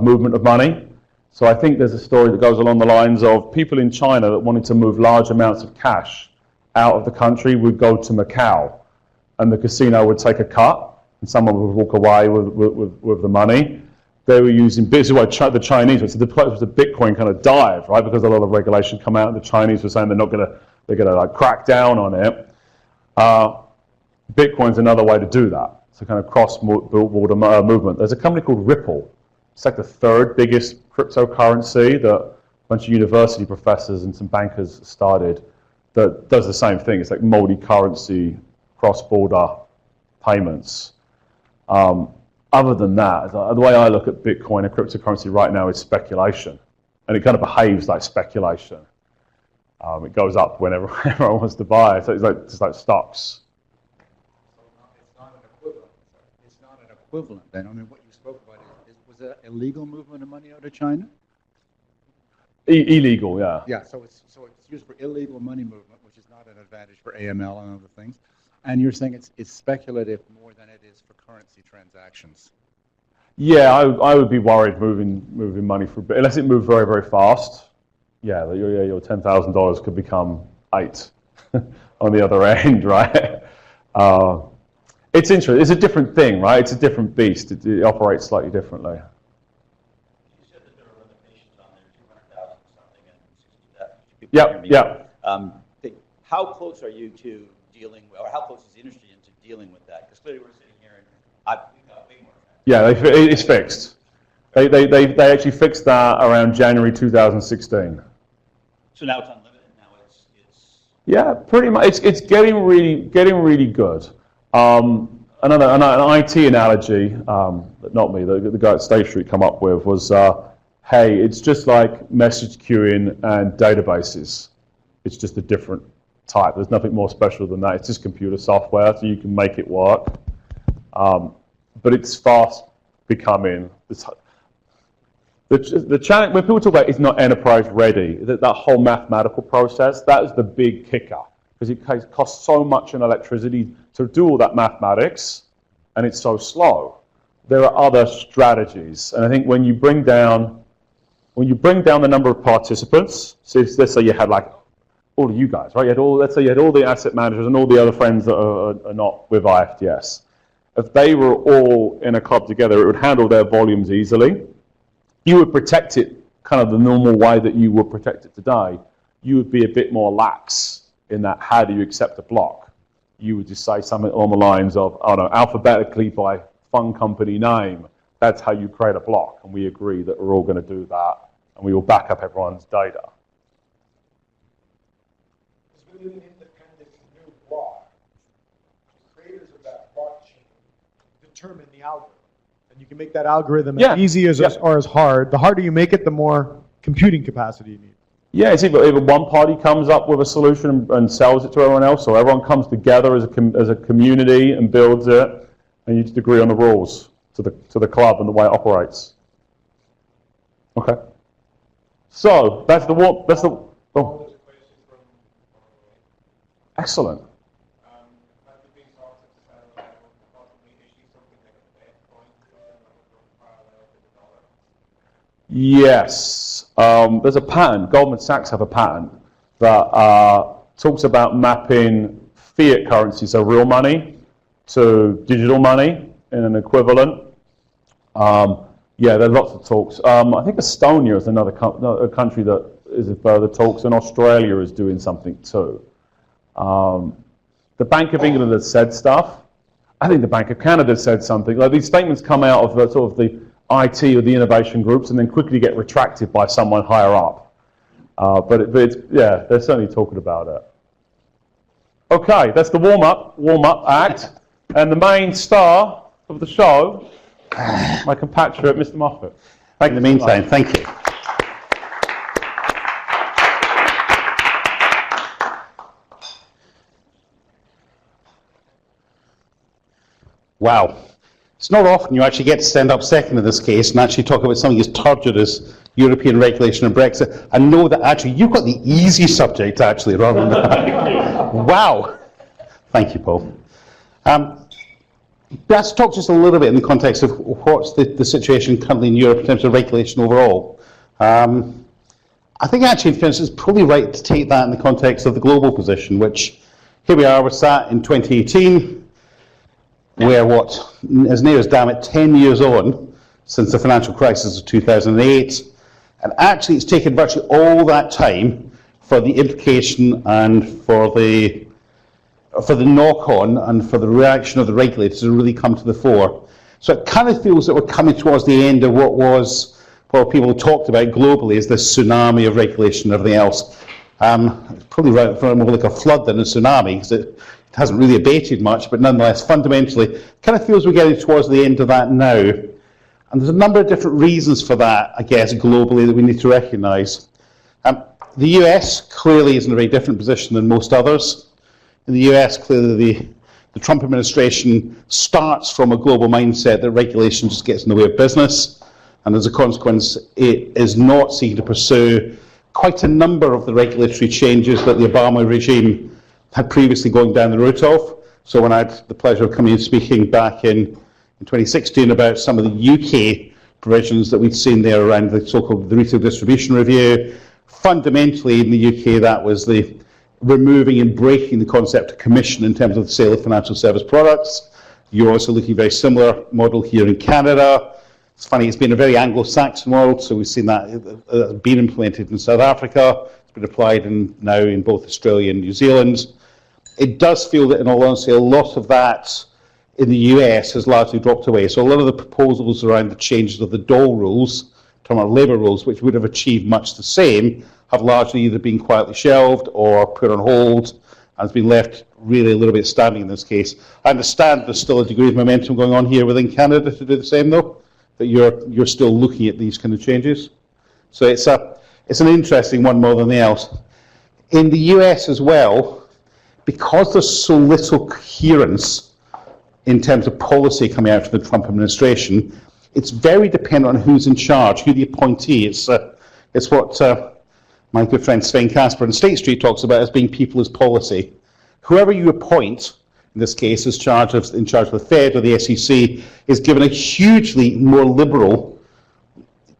movement of money. So I think there's a story that goes along the lines of people in China that wanted to move large amounts of cash out of the country would go to Macau, and the casino would take a cut, and someone would walk away with the money. They were using, this is why the Chinese, so the Bitcoin kind of dive, right? Because a lot of regulation come out, and the Chinese were saying they're gonna like crack down on it. Bitcoin's another way to do that. It's a kind of cross-border movement. There's a company called Ripple. It's like the third biggest cryptocurrency that a bunch of university professors and some bankers started that does the same thing. It's like multi-currency, cross-border payments. Other than that, the way I look at Bitcoin and cryptocurrency right now is speculation. And it kind of behaves like speculation. It goes up whenever everyone wants to buy. So it's just like stocks. It's not an equivalent then. I mean, what you spoke about was it an illegal movement of money out of China? Illegal, yeah. Yeah, so it's used for illegal money movement, which is not an advantage for AML and other things. And you're saying it's speculative more than it is for currency transactions. Yeah, I would be worried moving money for a bit, unless it moved very, very fast. Yeah, your $10,000 could become 8 on the other end, right? It's interesting. It's a different thing, right? It's a different beast. It operates slightly differently. You said that there are limitations on there, 200,000 something and 60,000. Yep. How close are you to dealing, or how close is the industry into dealing with that? Because clearly we're sitting here and we've got way more. Yeah, it's fixed. They actually fixed that around January 2016. So now it's unlimited. Now it's Yeah, pretty much. It's getting really good. An IT analogy that not me, the guy at State Street come up with was, hey, it's just like message queuing and databases. It's just a different type. There's nothing more special than that. It's just computer software, so you can make it work. But it's fast becoming the challenge when people talk about it's not enterprise ready. That whole mathematical process, that is the big kicker, because it costs so much in electricity to do all that mathematics, and it's so slow. There are other strategies, and I think when you bring down the number of participants, so let's say you had like all of you guys, right? Let's say you had all the asset managers and all the other friends that are not with IFDS. If they were all in a club together, it would handle their volumes easily. You would protect it kind of the normal way that you would protect it today. You would be a bit more lax in that, how do you accept a block? You would just say something along the lines of, I don't know, alphabetically by fund company name. That's how you create a block, and we agree that we're all going to do that, and we will back up everyone's data. With an independent new block, the creators of that blockchain determine the algorithm. And you can make that algorithm as easy as or as hard. The harder you make it, the more computing capacity you need. Yeah, it's either one party comes up with a solution and sells it to everyone else, or everyone comes together as a community and builds it, and you just agree on the rules to the club and the way it operates. Okay. So that's the what? That's the. Oh, There's a question from Norway. excellent. Have there been talks at the federal level to possibly issue something like a debt coin, something that would run parallel to the dollar? Yes. There's a patent. Goldman Sachs have a patent that talks about mapping fiat currency, so real money, to digital money in an equivalent. Yeah, there are lots of talks. I think Estonia is another country that is in further talks, and Australia is doing something too. The Bank of England has said stuff. I think the Bank of Canada said something. Like these statements come out of the, sort of the IT or the innovation groups and then quickly get retracted by someone higher up. But yeah, they're certainly talking about it. Okay, that's the warm-up act, and the main star of the show, my compatriot, Mr. Moffat. In the meantime, thank you. Wow. It's not often you actually get to stand up second in this case and actually talk about something as turgid as European regulation and Brexit. I know that actually you've got the easy subject actually rather than that. Wow. Thank you, Paul. Let's talk just a little bit in the context of what's the situation currently in Europe in terms of regulation overall. I think actually, for instance, it's probably right to take that in the context of the global position, which here we are, we're sat in 2018, we're what, as near as damn it, 10 years on since the financial crisis of 2008, and actually it's taken virtually all that time for the implication and for the knock-on and for the reaction of the regulators to really come to the fore. So it kind of feels that we're coming towards the end of what people talked about globally as this tsunami of regulation and everything else. It's probably more like a flood than a tsunami, because it hasn't really abated much, but nonetheless, fundamentally, it kind of feels we're getting towards the end of that now. And there's a number of different reasons for that, I guess, globally that we need to recognise. The US clearly is in a very different position than most others. In the US, clearly the Trump administration starts from a global mindset that regulation just gets in the way of business, and as a consequence, it is not seeking to pursue quite a number of the regulatory changes that the Obama regime had previously going down the route of. So when I had the pleasure of coming and speaking back in 2016 about some of the UK provisions that we'd seen there around the so-called the retail distribution review, fundamentally in the UK that was the removing and breaking the concept of commission in terms of the sale of financial service products. You're also looking at a very similar model here in Canada. It's funny, it's been a very Anglo-Saxon world, so we've seen that being implemented in South Africa. It's been applied now in both Australia and New Zealand. It does feel that, in all honesty, a lot of that in the US has largely dropped away. So a lot of the proposals around the changes of the dole rules, term of labour rules, which would have achieved much the same, have largely either been quietly shelved or put on hold, and has been left really a little bit standing in this case. I understand there's still a degree of momentum going on here within Canada to do the same, though, that you're still looking at these kind of changes. So it's an interesting one more than the else. In the US as well, because there's so little coherence in terms of policy coming out from the Trump administration, it's very dependent on who's in charge, who the appointee is. It's what my good friend Sven Casper in State Street talks about as being people as policy. Whoever you appoint, in this case, in charge of the Fed or the SEC, is given a hugely more liberal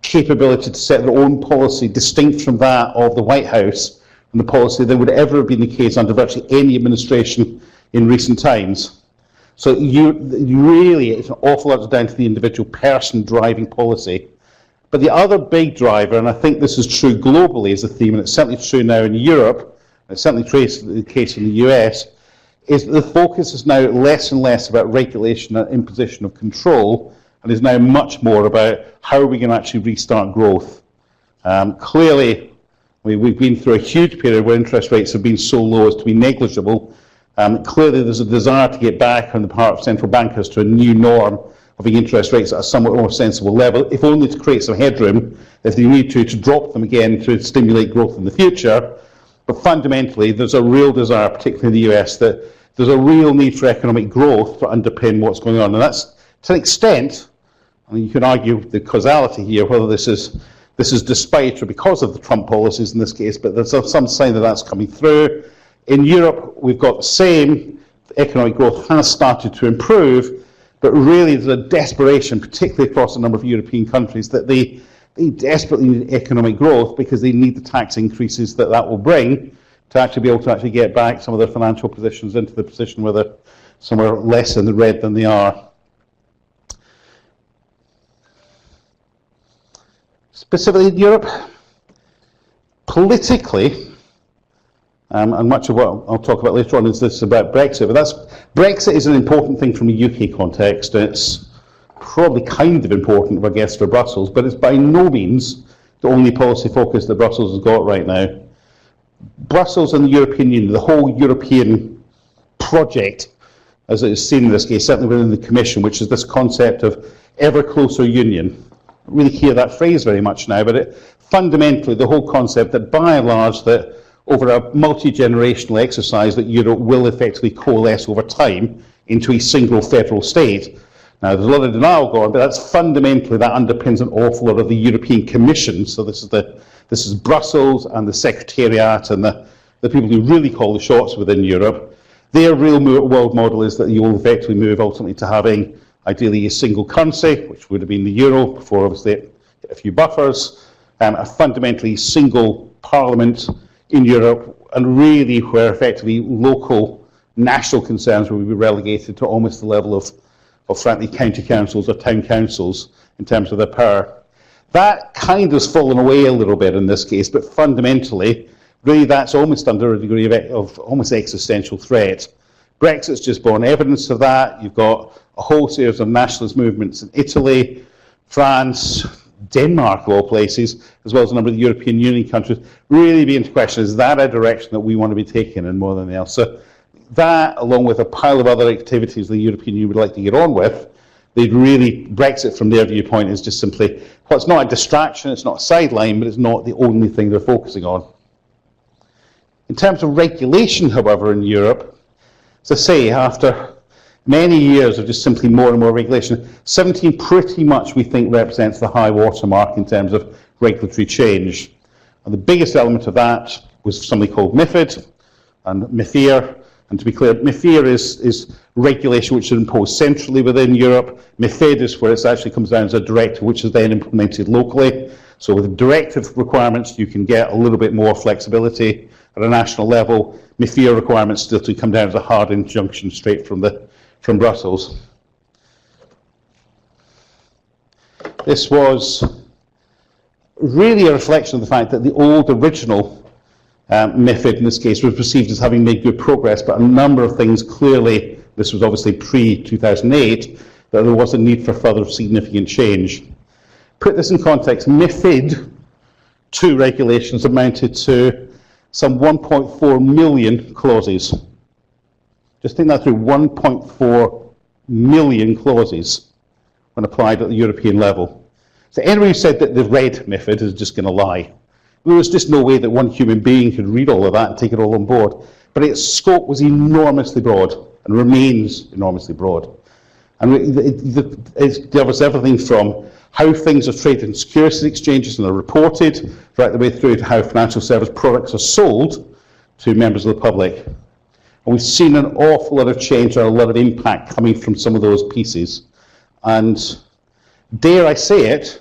capability to set their own policy distinct from that of the White House and the policy that would ever have been the case under virtually any administration in recent times. So you really, it's an awful lot down to the individual person driving policy. But the other big driver, and I think this is true globally as a theme, and it's certainly true now in Europe, and it's certainly the case in the US, is that the focus is now less and less about regulation and imposition of control, and is now much more about how are we going to actually restart growth. Clearly, we've been through a huge period where interest rates have been so low as to be negligible. Clearly, there's a desire to get back on the part of central bankers to a new norm of interest rates at a somewhat more sensible level, if only to create some headroom, if they need to drop them again to stimulate growth in the future. But fundamentally, there's a real desire, particularly in the US, that there's a real need for economic growth to underpin what's going on. And that's, to an extent, I mean, you can argue the causality here, whether this is This is despite or because of the Trump policies in this case, but there's some sign that that's coming through. In Europe, we've got the same. Economic growth has started to improve, but really there's a desperation, particularly across a number of European countries, that they desperately need economic growth because they need the tax increases that will bring to actually be able to actually get back some of their financial positions into the position where they're somewhere less in the red than they are. Specifically in Europe, politically, and much of what I'll talk about later on is this about Brexit, but Brexit is an important thing from a UK context, and it's probably kind of important, I guess, for Brussels, but it's by no means the only policy focus that Brussels has got right now. Brussels and the European Union, the whole European project, as it is seen in this case, certainly within the Commission, which is this concept of ever closer union. I don't really hear that phrase very much now, but fundamentally the whole concept that by and large that over a multi-generational exercise that Europe will effectively coalesce over time into a single federal state. Now there's a lot of denial going on, but that's fundamentally, that underpins an awful lot of the European Commission. So this is Brussels and the Secretariat and the people who really call the shots within Europe. Their real world model is that you will effectively move ultimately to having ideally a single currency, which would have been the euro before obviously a few buffers, a fundamentally single parliament in Europe, and really where effectively local national concerns will be relegated to almost the level of frankly county councils or town councils in terms of their power. That kind of has fallen away a little bit in this case, but fundamentally, really that's almost under a degree of almost existential threat. Brexit's just borne evidence of that. You've got a whole series of nationalist movements in Italy, France, Denmark, of all places, as well as a number of the European Union countries, really being to question, is that a direction that we want to be taking in more than anything else? So that, along with a pile of other activities the European Union would like to get on with, Brexit from their viewpoint is just simply, well, it's not a distraction, it's not a sideline, but it's not the only thing they're focusing on. In terms of regulation, however, in Europe, as I say, after many years of just simply more and more regulation, 17 pretty much we think represents the high watermark in terms of regulatory change. And the biggest element of that was something called MiFID and MiFIR. And to be clear, MiFIR is regulation which is imposed centrally within Europe. MiFID is where it actually comes down as a directive which is then implemented locally. So with directive requirements, you can get a little bit more flexibility at a national level. MiFIR requirements still to come down as a hard injunction straight from Brussels. This was really a reflection of the fact that the old original MiFID in this case was perceived as having made good progress, but a number of things clearly, this was obviously pre-2008, that there was a need for further significant change. Put this in context, MiFID 2 regulations amounted to some 1.4 million clauses. Just think that through, 1.4 million clauses when applied at the European level. So anyone who said that they've read MiFID is just going to lie. There was just no way that one human being could read all of that and take it all on board. But its scope was enormously broad and remains enormously broad. And it covers everything from how things are traded in securities exchanges and are reported, right the way through to how financial service products are sold to members of the public. And we've seen an awful lot of change and a lot of impact coming from some of those pieces. And dare I say it,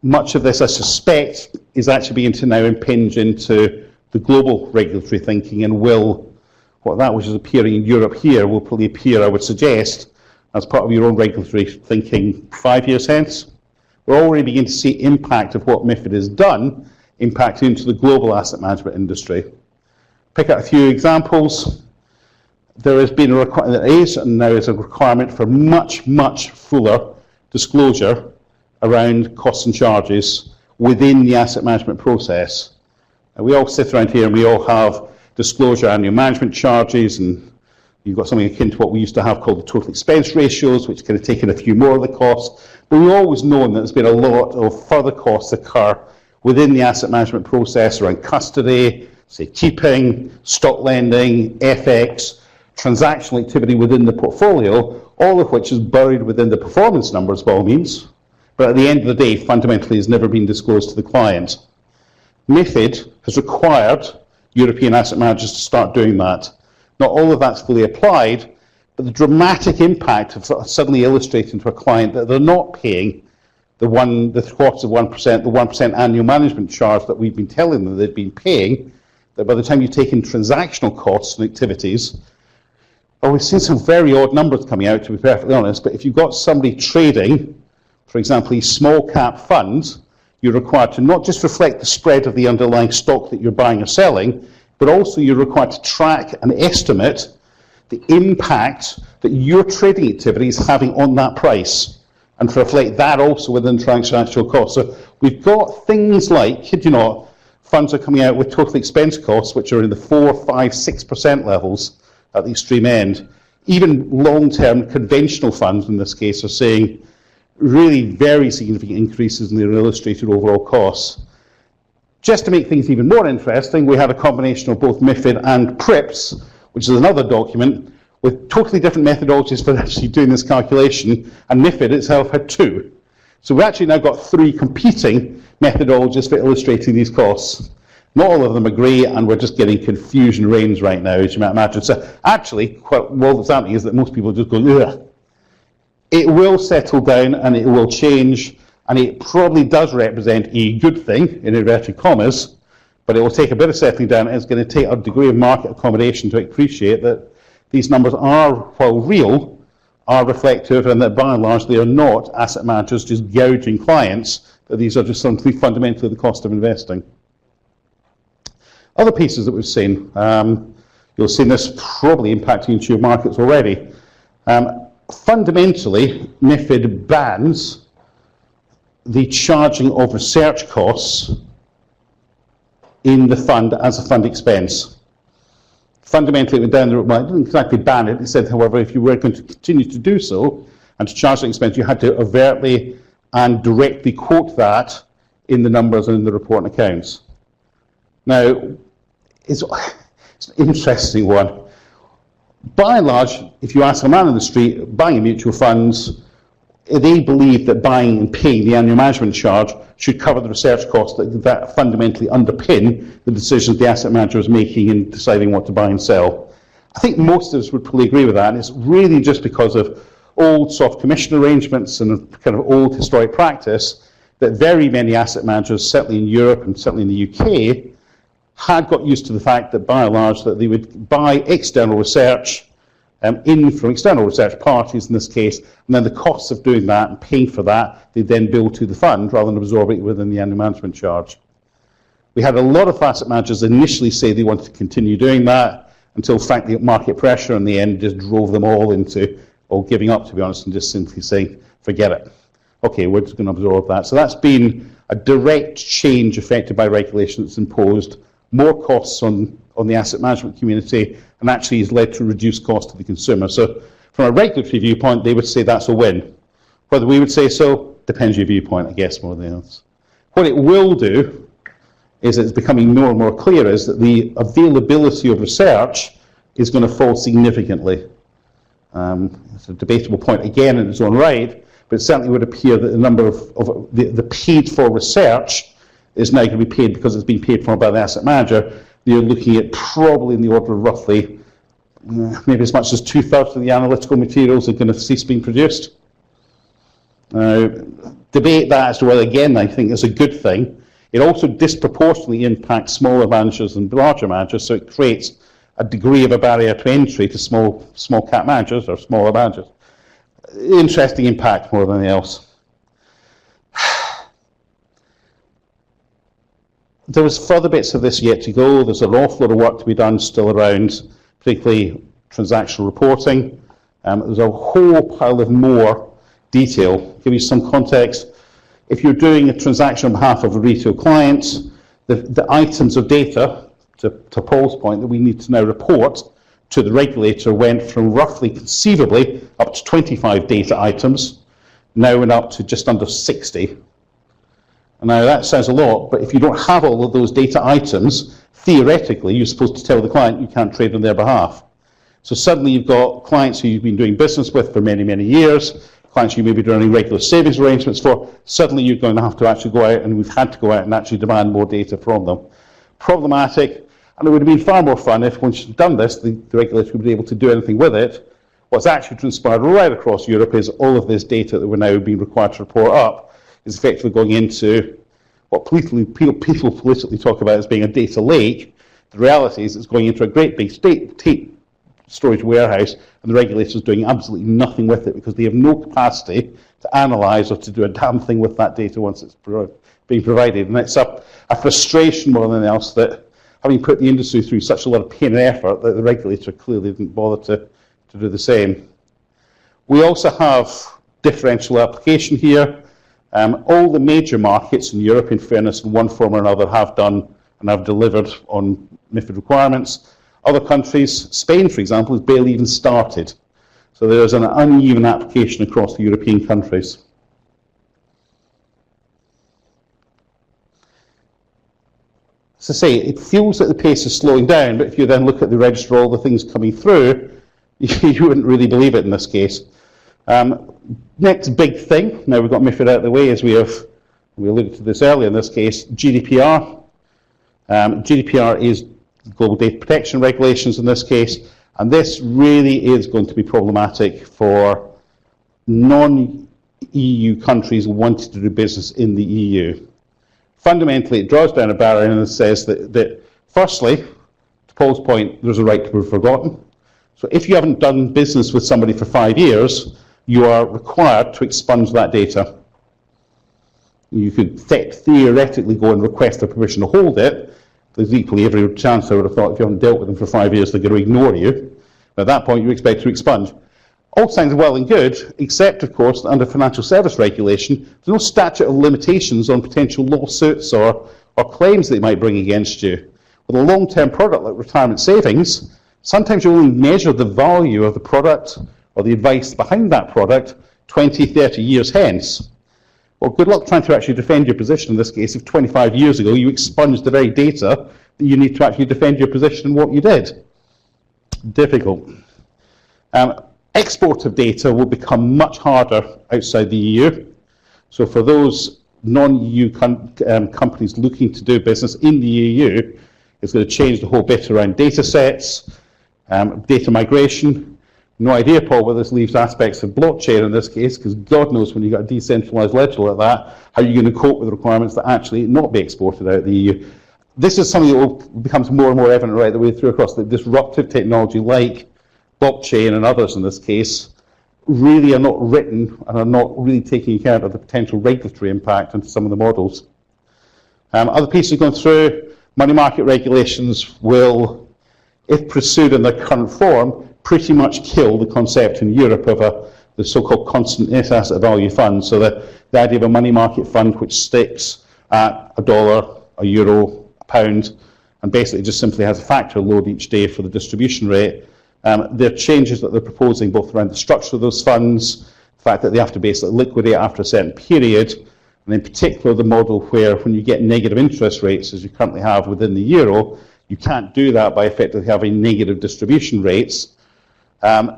much of this, I suspect, is actually beginning to now impinge into the global regulatory thinking, and what that which is appearing in Europe here will probably appear, I would suggest, as part of your own regulatory thinking 5 years hence. We're already beginning to see impact of what MiFID has done, impact into the global asset management industry. Pick out a few examples. There has been a requirement, there is and now is a requirement for much, much fuller disclosure around costs and charges within the asset management process. And we all sit around here and we all have disclosure annual management charges, and you've got something akin to what we used to have called the total expense ratios, which kind of take in a few more of the costs. But we've always known that there's been a lot of further costs occur within the asset management process around custody, safekeeping, stock lending, FX, transactional activity within the portfolio, all of which is buried within the performance numbers by all means, but at the end of the day, fundamentally, has never been disclosed to the client. MiFID has required European asset managers to start doing that. Not all of that's fully applied, but the dramatic impact of suddenly illustrating to a client that they're not paying the 3/4 of 1%, the 1% annual management charge that we've been telling them they've been paying, that by the time you take in transactional costs and activities, well, we've seen some very odd numbers coming out, to be perfectly honest, but if you've got somebody trading, for example, a small cap fund, you're required to not just reflect the spread of the underlying stock that you're buying or selling, but also you're required to track and estimate the impact that your trading activity is having on that price, and to reflect that also within transactional costs. So we've got things like, kid you not, funds are coming out with total expense costs which are in the 4, 5, 6% levels at the extreme end. Even long-term conventional funds in this case are seeing really very significant increases in their illustrated overall costs. Just to make things even more interesting, we had a combination of both MiFID and PRIPS, which is another document with totally different methodologies for actually doing this calculation, and MiFID itself had 2. So we actually now got 3 competing methodologies for illustrating these costs. Not all of them agree, and we're just getting confusion reigns right now, as you might imagine. So actually, what what's happening is that most people just go, ugh. It will settle down and it will change, and it probably does represent a good thing, in inverted commas, but it will take a bit of settling down, and it's going to take a degree of market accommodation to appreciate that these numbers are, while real, are reflective, and that by and large they are not asset managers just gouging clients, that these are just simply fundamentally the cost of investing. Other pieces that we've seen, you'll see this probably impacting into your markets already. Fundamentally, MiFID bans the charging of research costs in the fund as a fund expense. Fundamentally, it went down the road. Well, it didn't exactly ban it. It said, however, if you were going to continue to do so and to charge the expense, you had to overtly and directly quote that in the numbers and in the report and accounts. Now, it's an interesting one. By and large, if you ask a man in the street buying mutual funds, they believe that buying and paying the annual management charge should cover the research costs that fundamentally underpin the decisions the asset manager is making in deciding what to buy and sell. I think most of us would probably agree with that, and it's really just because of old soft commission arrangements and a kind of old historic practice that very many asset managers, certainly in Europe and certainly in the UK, had got used to the fact that by and large that they would buy external research in from external research parties in this case, and then the costs of doing that and paying for that, they then bill to the fund rather than absorb it within the annual management charge. We had a lot of asset managers initially say they wanted to continue doing that until frankly market pressure in the end just drove them all into giving up, to be honest, and just simply saying, forget it. Okay, we're just going to absorb that. So that's been a direct change affected by regulation that's imposed more costs on the asset management community and actually has led to reduced cost to the consumer. So from a regulatory viewpoint, they would say that's a win. Whether we would say so, depends your viewpoint, I guess, more than else. What it will do is it's becoming more and more clear is that the availability of research is going to fall significantly. It's a debatable point again in its own right, but it certainly would appear that the number of the paid for research is now going to be paid because it's been paid for by the asset manager. You're looking at probably in the order of roughly maybe as much as 2/3 of the analytical materials are going to cease being produced. Debate that as to whether, again, I think it's a good thing. It also disproportionately impacts smaller managers and larger managers, so it creates a degree of a barrier to entry to small cap managers or smaller managers. Interesting impact more than anything else. There was further bits of this yet to go. There's an awful lot of work to be done still around, particularly transactional reporting. There's a whole pile of more detail. Give you some context. If you're doing a transaction on behalf of a retail client, the items of data, to Paul's point, that we need to now report to the regulator went from roughly conceivably up to 25 data items, now went up to just under 60. Now that sounds a lot, but if you don't have all of those data items, theoretically you're supposed to tell the client you can't trade on their behalf. So suddenly you've got clients who you've been doing business with for many, many years, clients you may be doing regular savings arrangements for, suddenly you're going to have to actually go out, and we've had to go out and actually demand more data from them. Problematic, and it would have been far more fun if once you'd done this, the regulator would be able to do anything with it. What's actually transpired right across Europe is all of this data that we're now being required to report up is effectively going into what people politically talk about as being a data lake. The reality is it's going into a great big state storage warehouse, and the regulator is doing absolutely nothing with it because they have no capacity to analyse or to do a damn thing with that data once it's being provided. And it's a frustration more than else that having put the industry through such a lot of pain and effort that the regulator clearly didn't bother to do the same. We also have differential application here. All the major markets in Europe, in fairness, in one form or another, have done and have delivered on MiFID requirements. Other countries, Spain, for example, has barely even started. So there's an uneven application across the European countries. As I say, it feels that the pace is slowing down, but if you then look at the register of all the things coming through, you wouldn't really believe it in this case. Next big thing, now we've got MiFID out of the way, as we alluded to this earlier in this case, GDPR. GDPR is global data protection regulations in this case, and this really is going to be problematic for non-EU countries wanting to do business in the EU. Fundamentally, it draws down a barrier and it says that firstly, to Paul's point, there's a right to be forgotten. So if you haven't done business with somebody for 5 years, you are required to expunge that data. You could theoretically go and request a permission to hold it. There's equally every chance I would have thought if you haven't dealt with them for 5 years, they're going to ignore you. At that point, you expect to expunge. All sounds well and good, except, of course, that under financial service regulation, there's no statute of limitations on potential lawsuits or claims that they might bring against you. With a long-term product like retirement savings, sometimes you only measure the value of the product or the advice behind that product 20, 30 years hence. Well, good luck trying to actually defend your position in this case if 25 years ago you expunged the very data that you need to actually defend your position in what you did. Difficult. Export of data will become much harder outside the EU. So for those non-EU companies looking to do business in the EU, it's going to change the whole bit around data sets, data migration. No idea, Paul, whether this leaves aspects of blockchain in this case, because God knows when you've got a decentralized ledger like that, how you're going to cope with the requirements that actually not be exported out of the EU. This is something that becomes more and more evident right the way through across the disruptive technology like blockchain and others in this case really are not written and are not really taking account of the potential regulatory impact into some of the models. Other pieces going through, money market regulations will, if pursued in their current form, pretty much kill the concept in Europe of the so-called constant net asset value fund. So the idea of a money market fund which sticks at $1, a euro, a pound, and basically just simply has a factor load each day for the distribution rate. There are changes that they're proposing both around the structure of those funds, the fact that they have to basically liquidate after a certain period, and in particular the model where when you get negative interest rates, as you currently have within the euro, you can't do that by effectively having negative distribution rates,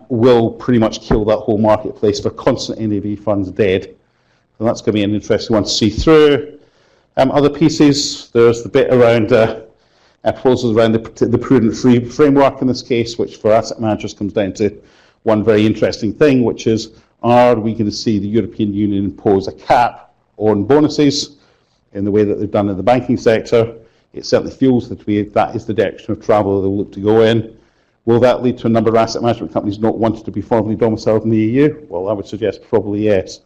will pretty much kill that whole marketplace for constant NAV funds dead. So that's going to be an interesting one to see through. Other pieces, there's the bit around proposals around the prudent framework in this case, which for asset managers comes down to one very interesting thing, which is, are we going to see the European Union impose a cap on bonuses in the way that they've done in the banking sector? It certainly feels that that is the direction of travel they'll look to go in. Will that lead to a number of asset management companies not wanting to be formally domiciled in the EU? Well, I would suggest probably yes.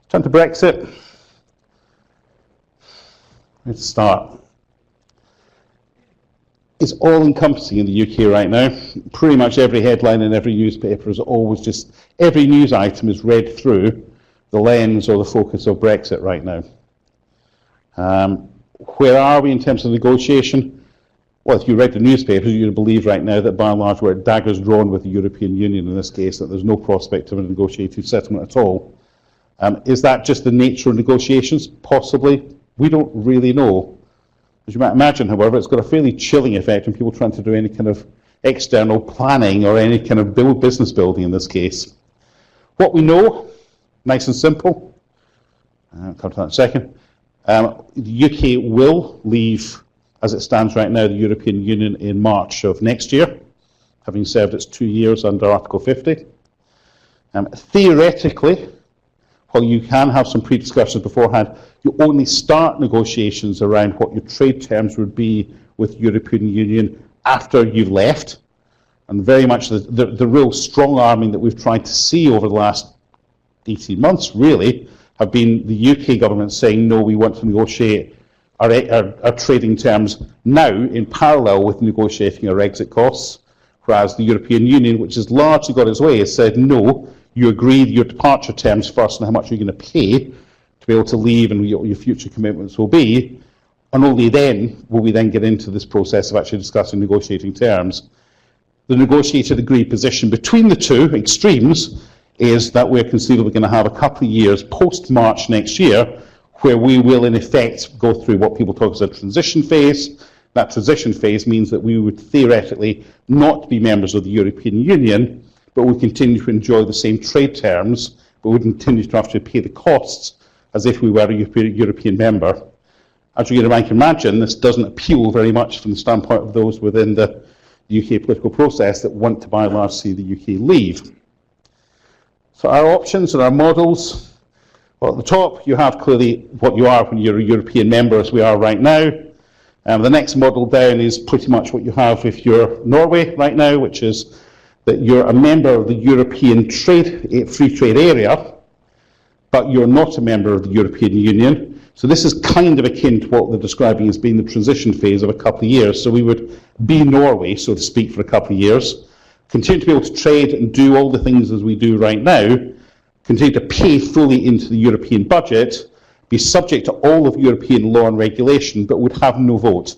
Turn to Brexit. Let's start. It's all-encompassing in the UK right now. Pretty much every headline in every newspaper is always just, every news item is read through the lens or the focus of Brexit right now. Where are we in terms of negotiation? Well, if you read the newspapers, you'd believe right now that by and large we're at daggers drawn with the European Union in this case, that there's no prospect of a negotiated settlement at all. Is that just the nature of negotiations? Possibly. We don't really know. As you might imagine, however, it's got a fairly chilling effect on people trying to do any kind of external planning or any kind of business building in this case. What we know, nice and simple, I'll come to that in a second, the UK will leave, as it stands right now, the European Union in March of next year, having served its 2 years under Article 50. Theoretically, while you can have some pre-discussions beforehand, you only start negotiations around what your trade terms would be with the European Union after you've left. And very much the real strong arming that we've tried to see over the last 18 months, really, have been the UK government saying, no, we want to negotiate our trading terms now in parallel with negotiating our exit costs, whereas the European Union, which has largely got its way, has said, no, you agree your departure terms first and how much you're going to pay to be able to leave and what your future commitments will be, and only then will we then get into this process of actually discussing negotiating terms. The negotiated agreed position between the two extremes is that we're conceivably going to have a couple of years post-March next year where we will in effect go through what people talk as a transition phase. That transition phase means that we would theoretically not be members of the European Union, but would continue to enjoy the same trade terms, but would continue to have to pay the costs as if we were a European member. As you can imagine, this doesn't appeal very much from the standpoint of those within the UK political process that want to by and large see the UK leave. So our options and our models, well, at the top you have clearly what you are when you're a European member, as we are right now. The next model down is pretty much what you have if you're Norway right now, which is that you're a member of the European free trade area, but you're not a member of the European Union. So this is kind of akin to what they're describing as being the transition phase of a couple of years. So we would be Norway, so to speak, for a couple of years, continue to be able to trade and do all the things as we do right now, continue to pay fully into the European budget, be subject to all of European law and regulation, but would have no vote.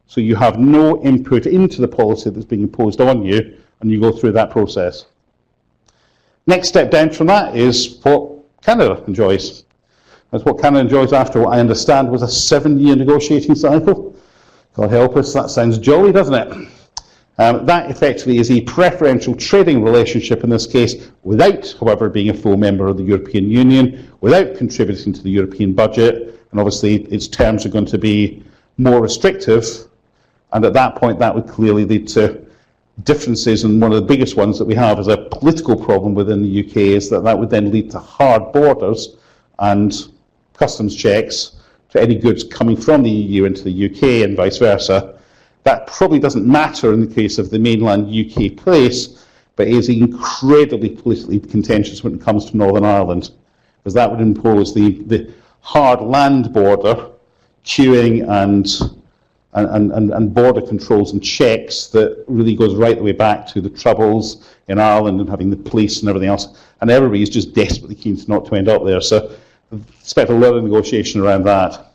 So you have no input into the policy that's being imposed on you, and you go through that process. Next step down from that is what Canada enjoys. That's what Canada enjoys after what I understand was a 7-year negotiating cycle. God help us, that sounds jolly, doesn't it? That effectively is a preferential trading relationship in this case, without, however, being a full member of the European Union, without contributing to the European budget, and obviously its terms are going to be more restrictive, and at that point that would clearly lead to differences, and one of the biggest ones that we have as a political problem within the UK is that that would then lead to hard borders and customs checks to any goods coming from the EU into the UK and vice versa. That probably doesn't matter in the case of the mainland UK place, but is incredibly politically contentious when it comes to Northern Ireland, because that would impose the hard land border, queuing and border controls and checks that really goes right the way back to the Troubles in Ireland and having the police and everything else, and everybody's just desperately keen not to end up there. So I've spent a lot of negotiation around that.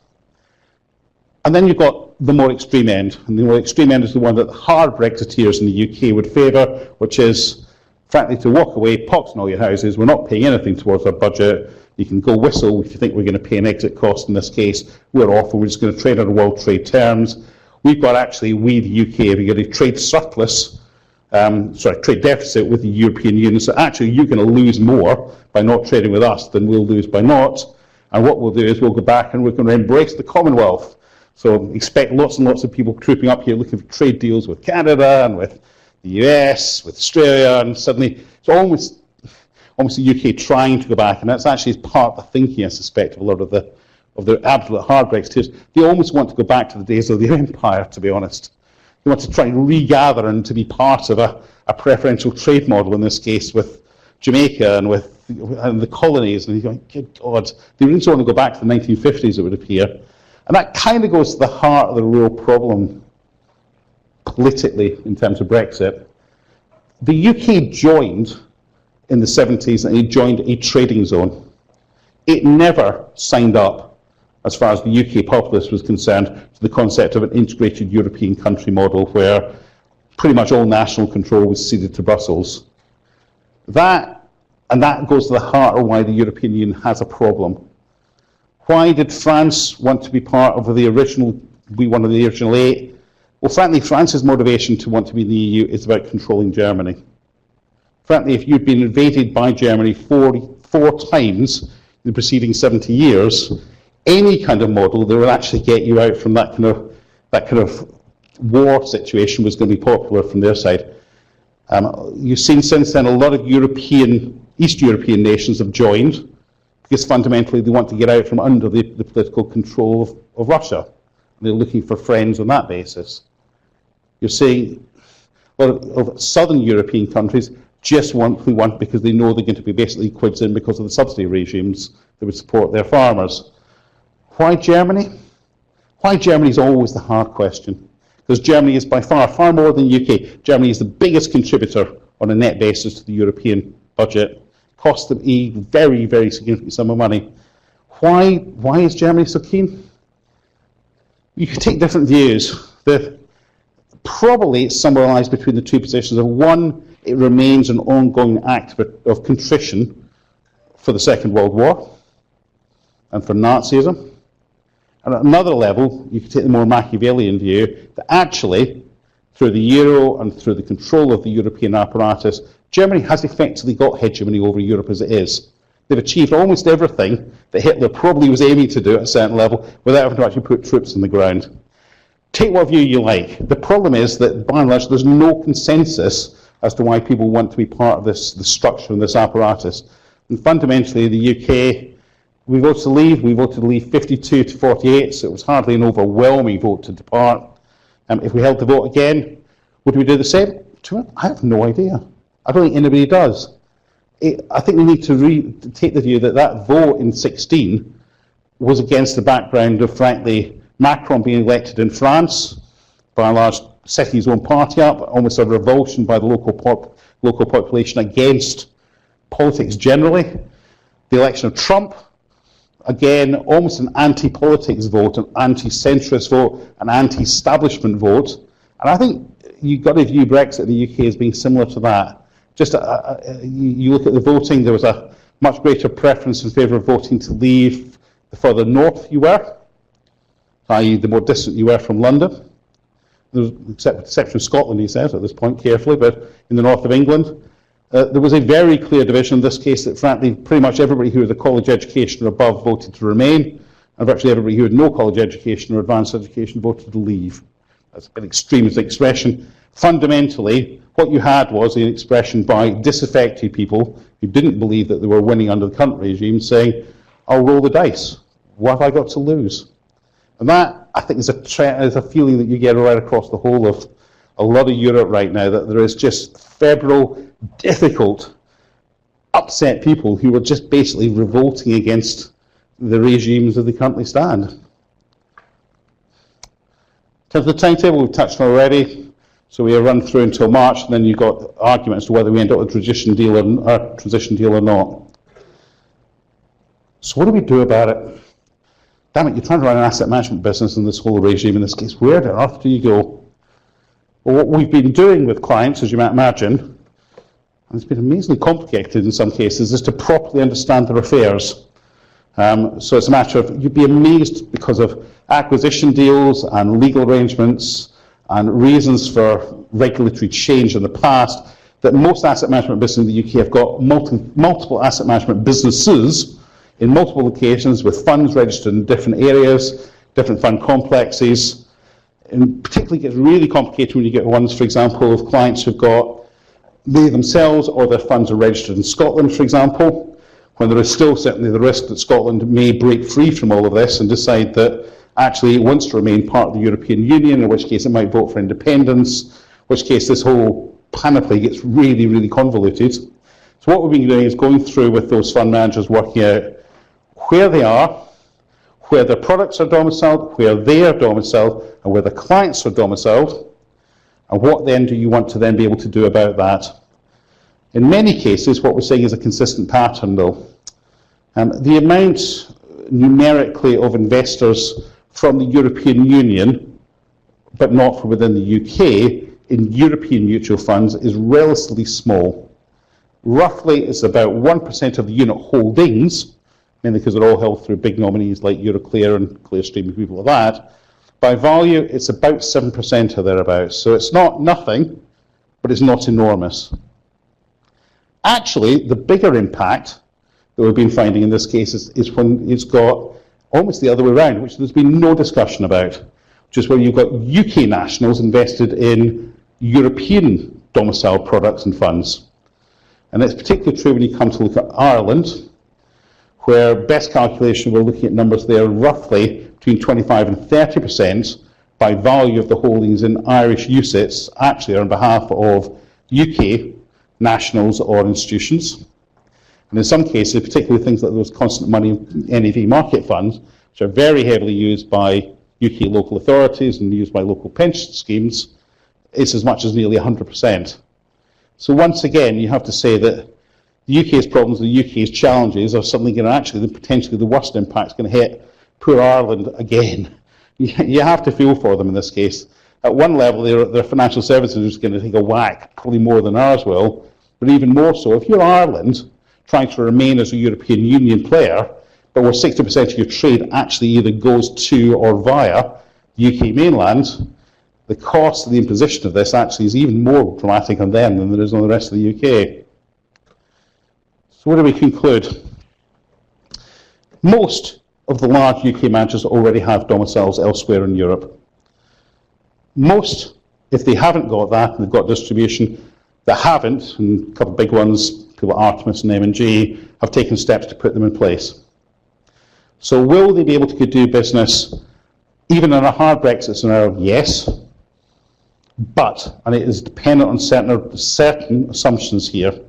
And then you've got the more extreme end, and the more extreme end is the one that the hard Brexiteers in the UK would favour, which is, frankly, to walk away, pox in all your houses, we're not paying anything towards our budget, you can go whistle if you think we're going to pay an exit cost in this case, we're off and we're just going to trade on world trade terms. We've got actually, we the UK, we've got a trade surplus, trade deficit with the European Union, so actually you're going to lose more by not trading with us than we'll lose by not, and what we'll do is we'll go back and we're going to embrace the Commonwealth. So expect lots and lots of people trooping up here looking for trade deals with Canada and with the US, with Australia, and suddenly it's almost the UK trying to go back, and that's actually part of the thinking, I suspect, of a lot of the absolute hard Brexiteers. They almost want to go back to the days of the empire, to be honest. They want to try and regather and to be part of a preferential trade model, in this case, with Jamaica and with the colonies. And you're going, good God, they really want to go back to the 1950s, it would appear. And that kind of goes to the heart of the real problem politically in terms of Brexit. The UK joined in the 70s, and it joined a trading zone. It never signed up, as far as the UK populace was concerned, to the concept of an integrated European country model where pretty much all national control was ceded to Brussels. That goes to the heart of why the European Union has a problem. Why did France want to be part of the original, one of the original 8? Well, frankly, France's motivation to want to be in the EU is about controlling Germany. Frankly, if you'd been invaded by Germany four times in the preceding 70 years, any kind of model that would actually get you out from that kind of war situation was going to be popular from their side. You've seen since then a lot of East European nations have joined because fundamentally they want to get out from under the political control of Russia. They're looking for friends on that basis. You're seeing a lot of southern European countries just want because they know they're going to be basically quids in because of the subsidy regimes that would support their farmers. Why Germany? Why Germany is always the hard question. Because Germany is by far more than the UK. Germany is the biggest contributor on a net basis to the European budget. Costs them a very, very significant sum of money. Why is Germany so keen? You could take different views. Probably it's summarised between the two positions of one, it remains an ongoing act of contrition for the Second World War and for Nazism. And at another level, you could take the more Machiavellian view that actually, through the euro and through the control of the European apparatus, Germany has effectively got hegemony over Europe as it is. They've achieved almost everything that Hitler probably was aiming to do at a certain level without having to actually put troops on the ground. Take what view you like. The problem is that, by and large, there's no consensus as to why people want to be part of this structure and this apparatus. And fundamentally, the UK, we voted to leave. We voted to leave 52 to 48, so it was hardly an overwhelming vote to depart. If we held the vote again, would we do the same? I have no idea. I don't think anybody does. I think we need to take the view that vote in 16 was against the background of, frankly, Macron being elected in France, by and large setting his own party up, almost a revulsion by the local population against politics generally. The election of Trump, again, almost an anti-politics vote, an anti-centrist vote, an anti-establishment vote. And I think you've got to view Brexit in the UK as being similar to that. Just you look at the voting, there was a much greater preference in favour of voting to leave the further north you were, i.e. the more distant you were from London. There's exception of Scotland, he says, at this point carefully, but in the north of England, there was a very clear division in this case that, frankly, pretty much everybody who had a college education or above voted to remain, and virtually everybody who had no college education or advanced education voted to leave. That's an extreme expression. Fundamentally, what you had was an expression by disaffected people who didn't believe that they were winning under the current regime saying, I'll roll the dice. What have I got to lose? And that, I think, is a feeling that you get right across the whole of a lot of Europe right now, that there is just febrile, difficult, upset people who are just basically revolting against the regimes that they currently stand. In terms of the timetable, we've touched on already. So we run through until March, and then you've got arguments to whether we end up with a transition deal or not. So what do we do about it? Damn it, you're trying to run an asset management business in this whole regime in this case. Where on earth do you go? Well, what we've been doing with clients, as you might imagine, and it's been amazingly complicated in some cases, is to properly understand their affairs. So it's a matter of, you'd be amazed because of acquisition deals and legal arrangements and reasons for regulatory change in the past, that most asset management businesses in the UK have got multiple asset management businesses in multiple locations with funds registered in different areas, different fund complexes. And particularly gets really complicated when you get ones, for example, of clients who've got, they themselves or their funds are registered in Scotland, for example, when there is still certainly the risk that Scotland may break free from all of this and decide that actually it wants to remain part of the European Union, in which case it might vote for independence, in which case this whole panoply gets really, really convoluted. So what we've been doing is going through with those fund managers, working out where they are, where their products are domiciled, where they are domiciled, and where the clients are domiciled, and what then do you want to then be able to do about that. In many cases, what we're seeing is a consistent pattern, though. The amount numerically of investors from the European Union, but not from within the UK, in European mutual funds is relatively small. Roughly, it's about 1% of the unit holdings, mainly because they're all held through big nominees like Euroclear and Clearstream and people like that. By value, it's about 7% or thereabouts. So it's not nothing, but it's not enormous. Actually, the bigger impact that we've been finding in this case is when it's got almost the other way around, which there's been no discussion about, which is where you've got UK nationals invested in European domiciled products and funds. And it's particularly true when you come to look at Ireland, where best calculation, we're looking at numbers there roughly between 25 and 30% by value of the holdings in Irish UCITS, actually on behalf of UK nationals or institutions. And in some cases, particularly things like those constant money NAV market funds, which are very heavily used by UK local authorities and used by local pension schemes, it's as much as nearly 100%. So once again, you have to say that the UK's problems, the UK's challenges are suddenly going to actually, potentially the worst impact's going to hit poor Ireland again. You have to feel for them in this case. At one level, their financial services are going to take a whack, probably more than ours will, but even more so, if you're Ireland, trying to remain as a European Union player, but where 60% of your trade actually either goes to or via the UK mainland, the cost of the imposition of this actually is even more dramatic on them than there is on the rest of the UK. So what do we conclude? Most of the large UK managers already have domiciles elsewhere in Europe. Most, if they haven't got that, and they've got distribution, that haven't, and a couple of big ones, people like Artemis and M&G, have taken steps to put them in place. So will they be able to do business even in a hard Brexit scenario? Yes. But, and it is dependent on certain assumptions here,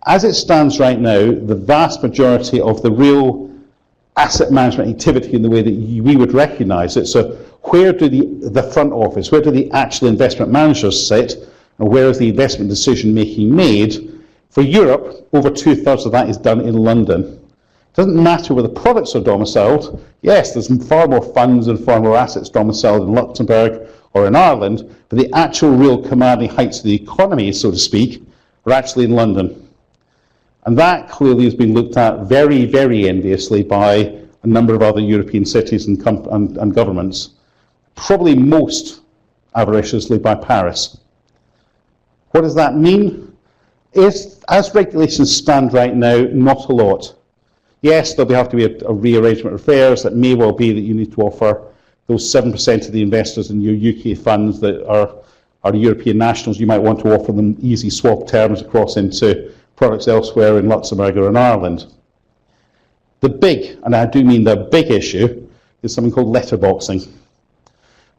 as it stands right now, the vast majority of the real asset management activity in the way that we would recognise it, so where do the front office, where do the actual investment managers sit, and where is the investment decision making made? For Europe, over 2/3 of that is done in London. It doesn't matter where the products are domiciled. Yes, there's far more funds and far more assets domiciled in Luxembourg or in Ireland, but the actual real commanding heights of the economy, so to speak, are actually in London. And that clearly has been looked at very, very enviously by a number of other European cities and governments, probably most avariciously by Paris. What does that mean? As regulations stand right now, not a lot. Yes, there'll have to be a rearrangement of affairs. That may well be that you need to offer those 7% of the investors in your UK funds that are European nationals, you might want to offer them easy swap terms across into products elsewhere in Luxembourg or in Ireland. The big, and I do mean the big issue, is something called letterboxing.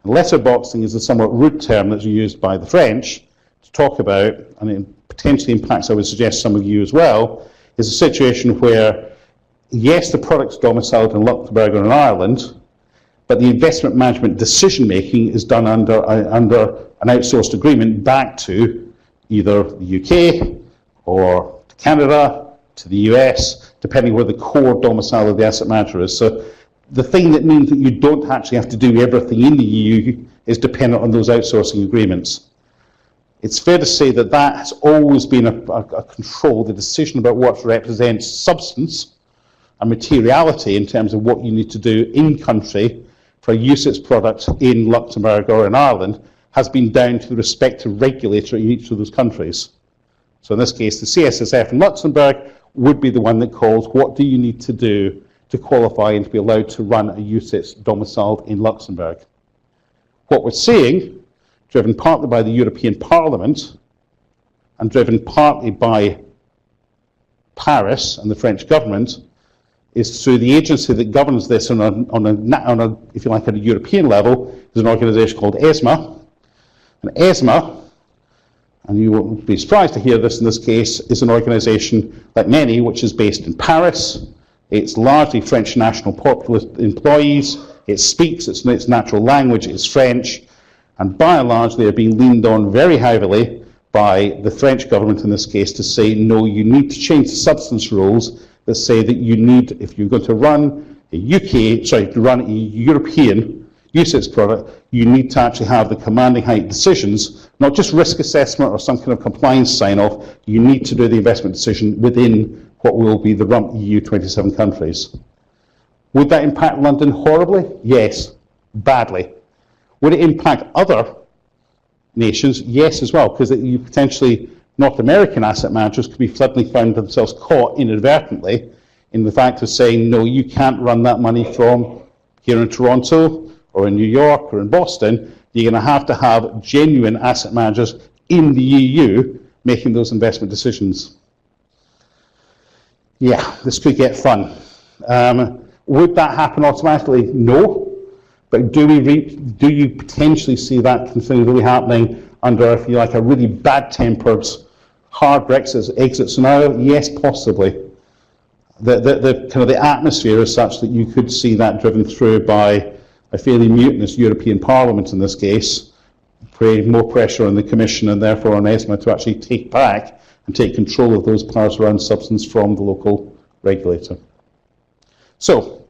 And letterboxing is a somewhat rude term that's used by the French to talk about, and it potentially impacts, I would suggest, some of you as well, is a situation where, yes, the product's domiciled in Luxembourg or in Ireland, but the investment management decision-making is done under an outsourced agreement back to either the UK or to Canada, to the US, depending where the core domicile of the asset manager is. So the thing that means that you don't actually have to do everything in the EU is dependent on those outsourcing agreements. It's fair to say that that has always been a control, the decision about what represents substance and materiality in terms of what you need to do in country for a UCITS product in Luxembourg or in Ireland has been down to the respective regulator in each of those countries. So in this case, the CSSF in Luxembourg would be the one that calls what do you need to do to qualify and to be allowed to run a UCITS domiciled in Luxembourg. What we're seeing, driven partly by the European Parliament and driven partly by Paris and the French government, is through the agency that governs this on a if you like, at a European level, is an organisation called ESMA. And ESMA, and you won't be surprised to hear this in this case, is an organisation like many which is based in Paris. It's largely French national populist employees. It speaks its natural language is French, and by and large they are being leaned on very heavily by the French government in this case to say, no, you need to change the substance rules that say that you need, if you're going to run a European UCITS product, you need to actually have the commanding height decisions, not just risk assessment or some kind of compliance sign-off. You need to do the investment decision within what will be the rump EU 27 countries. Would that impact London horribly? Yes. badly. Would it impact other nations? Yes, as well, because you potentially, North American asset managers could be suddenly find themselves caught inadvertently in the fact of saying, no, you can't run that money from here in Toronto or in New York or in Boston. You're going to have genuine asset managers in the EU making those investment decisions. Yeah, this could get fun. Would that happen automatically? No. But do you potentially see that thing really happening under, if you like, a really bad-tempered, hard Brexit exit scenario? Yes, possibly. The kind of the atmosphere is such that you could see that driven through by a fairly mutinous European Parliament in this case, creating more pressure on the Commission and therefore on ESMA to actually take back and take control of those powers around substance from the local regulator. So,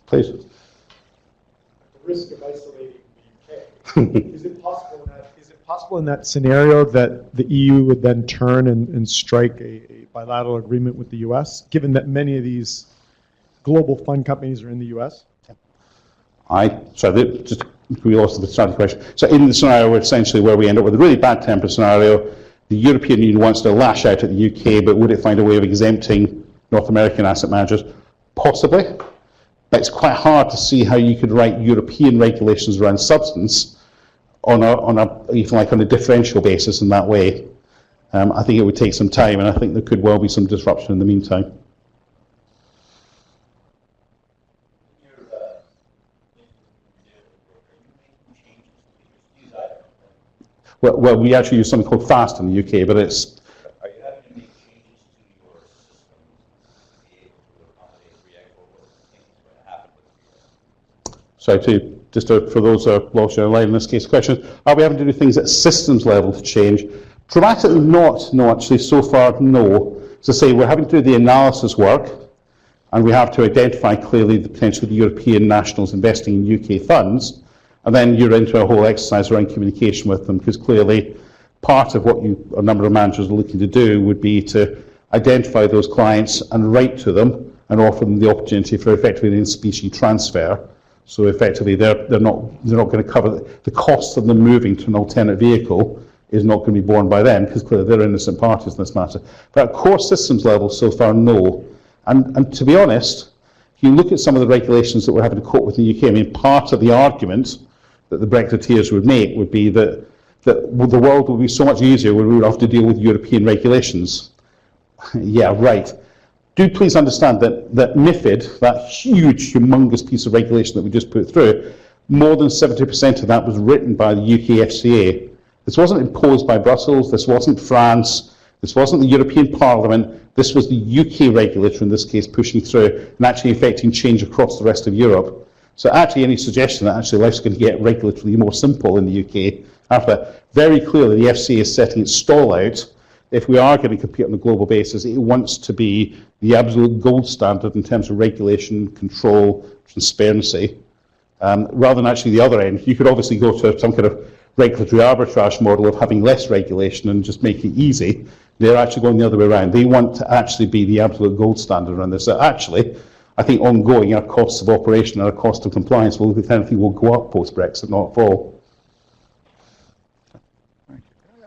please. At the risk of isolating the UK, is it possible in that scenario that the EU would then turn and strike a bilateral agreement with the US, given that many of these global fund companies are in the US? Just we lost the starting question. So in the scenario essentially where we end up with a really bad temper scenario, the European Union wants to lash out at the UK, but would it find a way of exempting North American asset managers? Possibly. But it's quite hard to see how you could write European regulations around substance on a differential basis in that way. I think it would take some time, and I think there could well be some disruption in the meantime. Well, we actually use something called FAST in the UK, but it's... Are you having to make changes to your system to be able to accommodate react what you think is going to happen with the for those watching online in this case, question, are we having to do things at systems level to change? Dramatically not, no, actually, so far, no. As I say, we're having to do the analysis work, and we have to identify clearly the potential of the European nationals investing in UK funds, and then you're into a whole exercise around communication with them, because clearly part of what a number of managers are looking to do would be to identify those clients and write to them and offer them the opportunity for effectively an in-specie transfer. So effectively they're not going to cover the cost of them moving to an alternate vehicle is not going to be borne by them, because clearly they're innocent parties in this matter. But at core systems level so far, no. And to be honest, if you look at some of the regulations that we're having to cope with in the UK, I mean, part of the argument that the Brexiteers would make would be that the world would be so much easier when we would have to deal with European regulations. Yeah, right. Do please understand that MiFID, that huge, humongous piece of regulation that we just put through, more than 70% of that was written by the UK FCA. This wasn't imposed by Brussels, this wasn't France, this wasn't the European Parliament, this was the UK regulator in this case pushing through and actually affecting change across the rest of Europe. So actually any suggestion that actually life's going to get regulatorily more simple in the UK, after very clearly the FCA is setting its stall out. If we are going to compete on a global basis, it wants to be the absolute gold standard in terms of regulation, control, transparency, rather than actually the other end. You could obviously go to some kind of regulatory arbitrage model of having less regulation and just make it easy. They're actually going the other way around. They want to actually be the absolute gold standard around this. So actually, I think ongoing our costs of operation and our cost of compliance will, if anything, will go up post-Brexit, not fall.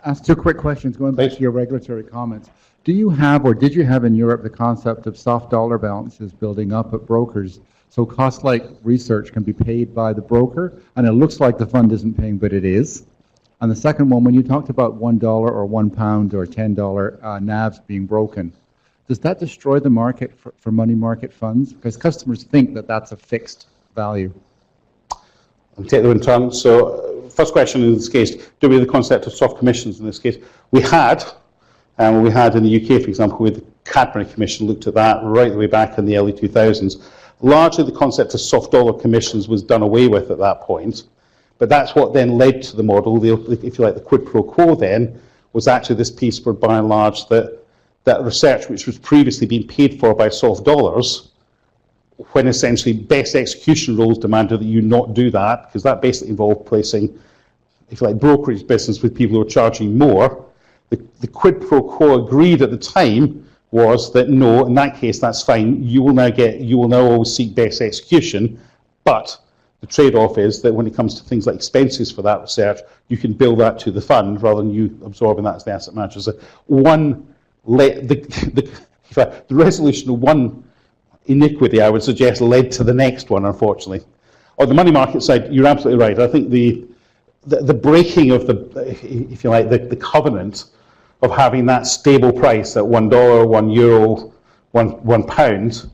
Ask two quick questions going back to your regulatory comments. Do you have, or did you have in Europe, the concept of soft dollar balances building up at brokers? So cost-like research can be paid by the broker, and it looks like the fund isn't paying, but it is. And the second one, when you talked about $1 or £1 or $10 NAVs being broken, does that destroy the market for money market funds? Because customers think that that's a fixed value. I'll take them in turn. So first question in this case, do we have the concept of soft commissions in this case? We had in the UK, for example, with the Cadbury Commission looked at that right the way back in the early 2000s. Largely the concept of soft dollar commissions was done away with at that point, but that's what then led to the model, if you like, the quid pro quo then, was actually this piece where by and large that research which was previously being paid for by soft dollars, when essentially best execution rules demanded that you not do that, because that basically involved placing, if you like, brokerage business with people who are charging more. The quid pro quo agreed at the time was that no, in that case that's fine. You will now always seek best execution, but The trade-off is that when it comes to things like expenses for that research, you can bill that to the fund rather than you absorbing that as the asset manager. So the resolution of one iniquity, I would suggest, led to the next one, unfortunately. On the money market side, you're absolutely right. I think the breaking of if you like, the covenant of having that stable price at $1, €1, £1,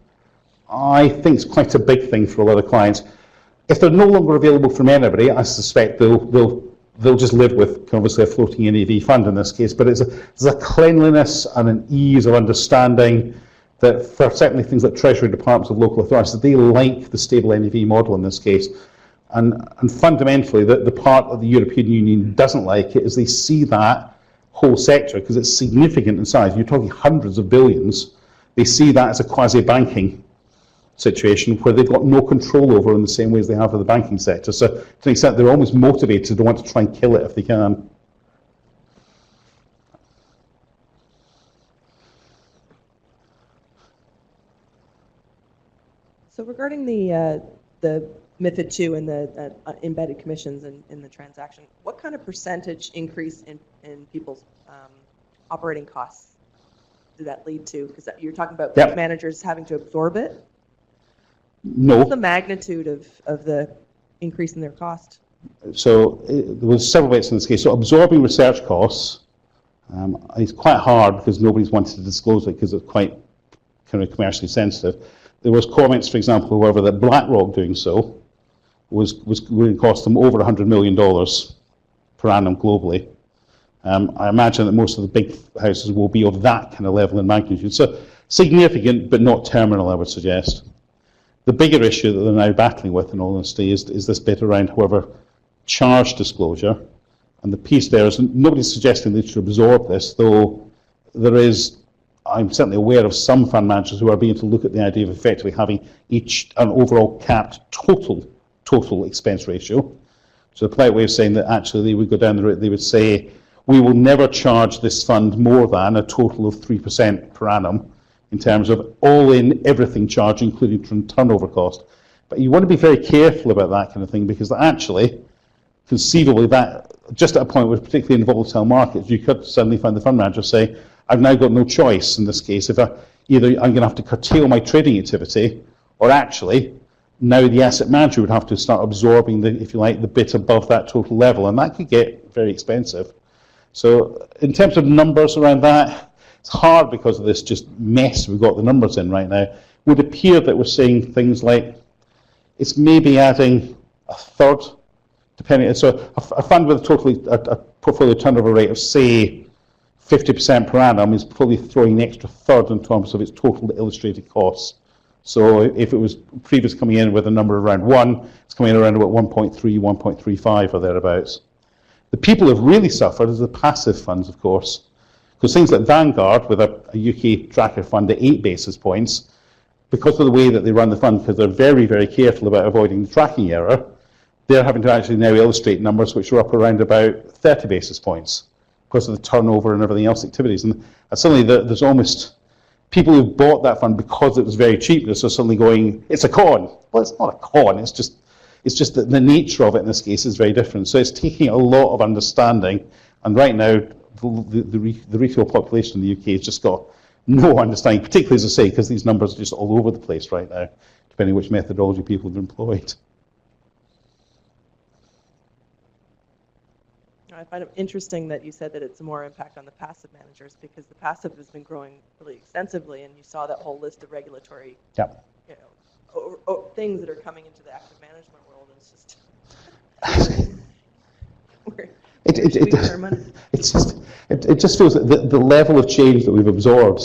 I think is quite a big thing for a lot of clients. If they're no longer available from anybody, I suspect they'll just live with obviously a floating NAV fund in this case. But there's a cleanliness and an ease of understanding that for certainly things like Treasury departments of local authorities, they like the stable NAV model in this case. And fundamentally, the part of the European Union doesn't like it is they see that whole sector, because it's significant in size, you're talking hundreds of billions, they see that as a quasi-banking situation where they've got no control over in the same way as they have for the banking sector. So to an extent, they're almost motivated to want to try and kill it if they can. So regarding the MiFID II and the embedded commissions in the transaction, what kind of percentage increase in people's operating costs did that lead to? Because you're talking about managers having to absorb it. No. What's the magnitude of the increase in their cost? So there was several bits in this case. So absorbing research costs is quite hard because nobody's wanted to disclose it because it's quite kind of commercially sensitive. There was comments, for example, however, that BlackRock doing so was going to cost them over $100 million per annum globally. I imagine that most of the big houses will be of that kind of level and magnitude. So significant, but not terminal, I would suggest. The bigger issue that they're now battling with, in all honesty, is this bit around, however, charge disclosure. And the piece there is nobody's suggesting they should absorb this, though there is, I'm certainly aware of some fund managers who are beginning to look at the idea of effectively having an overall capped total expense ratio. So the polite way of saying that actually they would go down the route, they would say, we will never charge this fund more than a total of 3% per annum in terms of all-in everything charge, including turnover cost. But you want to be very careful about that kind of thing because actually, conceivably, that just at a point where, particularly in volatile markets, you could suddenly find the fund manager say, I've now got no choice in this case. If either I'm going to have to curtail my trading activity, or actually, now the asset manager would have to start absorbing the, if you like, the bit above that total level, and that could get very expensive. So in terms of numbers around that, it's hard because of this just mess we've got the numbers in right now. It would appear that we're seeing things like it's maybe adding a third, depending. So a fund with a portfolio turnover rate of say 50% per annum is probably throwing an extra third in terms of its total illustrated costs. So if it was previous coming in with a number around 1, it's coming in around about 1.3, 1.35 or thereabouts. The people who have really suffered is the passive funds, of course. Because things like Vanguard, with a UK tracker fund at 8 basis points, because of the way that they run the fund, because they're very, very careful about avoiding the tracking error, they're having to actually now illustrate numbers which are up around about 30 basis points because of the turnover and everything else activities. And suddenly there's almost people who bought that fund because it was very cheap, they're suddenly going, it's a con. Well, it's not a con, it's just that the nature of it in this case is very different. So it's taking a lot of understanding, and right now the retail population in the UK has just got no understanding, particularly, as I say, because these numbers are just all over the place right now, depending which methodology people have employed. I find it interesting that you said that it's more impact on the passive managers because the passive has been growing really extensively, and you saw that whole list of regulatory things that are coming into the active management world, and it's just it just feels that the level of change that we've absorbed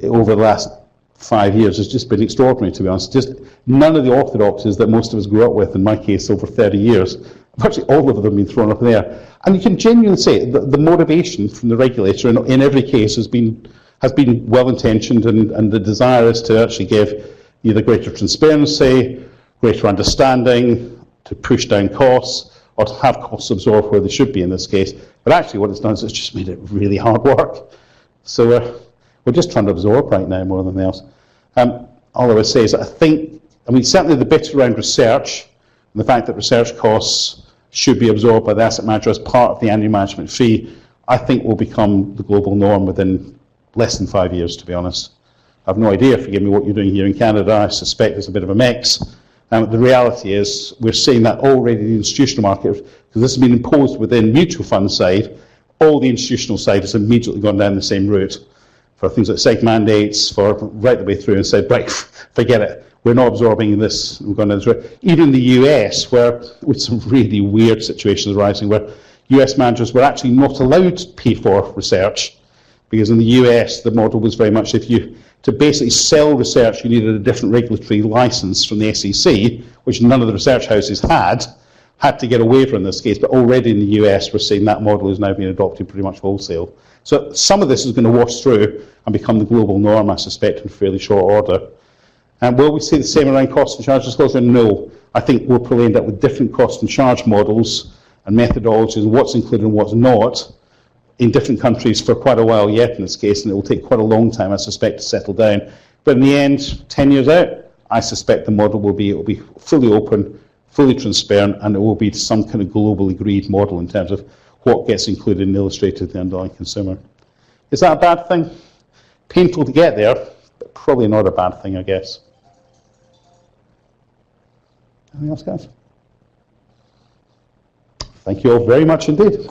over the last 5 years has just been extraordinary, to be honest. Just none of the orthodoxies that most of us grew up with, in my case, over 30 years, virtually all of them have been thrown up in the air. And you can genuinely say that the motivation from the regulator in every case has been well-intentioned, and the desire is to actually give either greater transparency, greater understanding, to push down costs, or to have costs absorbed where they should be in this case. But actually what it's done is it's just made it really hard work. So we're just trying to absorb right now more than anything else. All I would say is that I mean, certainly the bit around research, and the fact that research costs should be absorbed by the asset manager as part of the annual management fee, I think will become the global norm within less than 5 years, to be honest. I have no idea, forgive me, what you're doing here in Canada. I suspect it's a bit of a mix. The reality is we're seeing that already in the institutional market, because this has been imposed within mutual fund side. All the institutional side has immediately gone down the same route for things like seg mandates, for right the way through, and said, right, forget it. We're not absorbing this. We're going down this route. Even in the US, where with some really weird situations arising, where US managers were actually not allowed to pay for research, because in the US the model was very much to basically sell research, you needed a different regulatory license from the SEC, which none of the research houses had to get a waiver in this case, but already in the US we're seeing that model is now being adopted pretty much wholesale. So some of this is going to wash through and become the global norm, I suspect, in fairly short order. And will we see the same around cost and charge disclosure? No. I think we'll probably end up with different cost and charge models and methodologies, what's included and what's not, in different countries for quite a while yet in this case, and it will take quite a long time, I suspect, to settle down. But in the end, 10 years out, I suspect the model will be fully open, fully transparent, and it will be some kind of globally agreed model in terms of what gets included and illustrated to the underlying consumer. Is that a bad thing? Painful to get there, but probably not a bad thing, I guess. Anything else, guys? Thank you all very much indeed.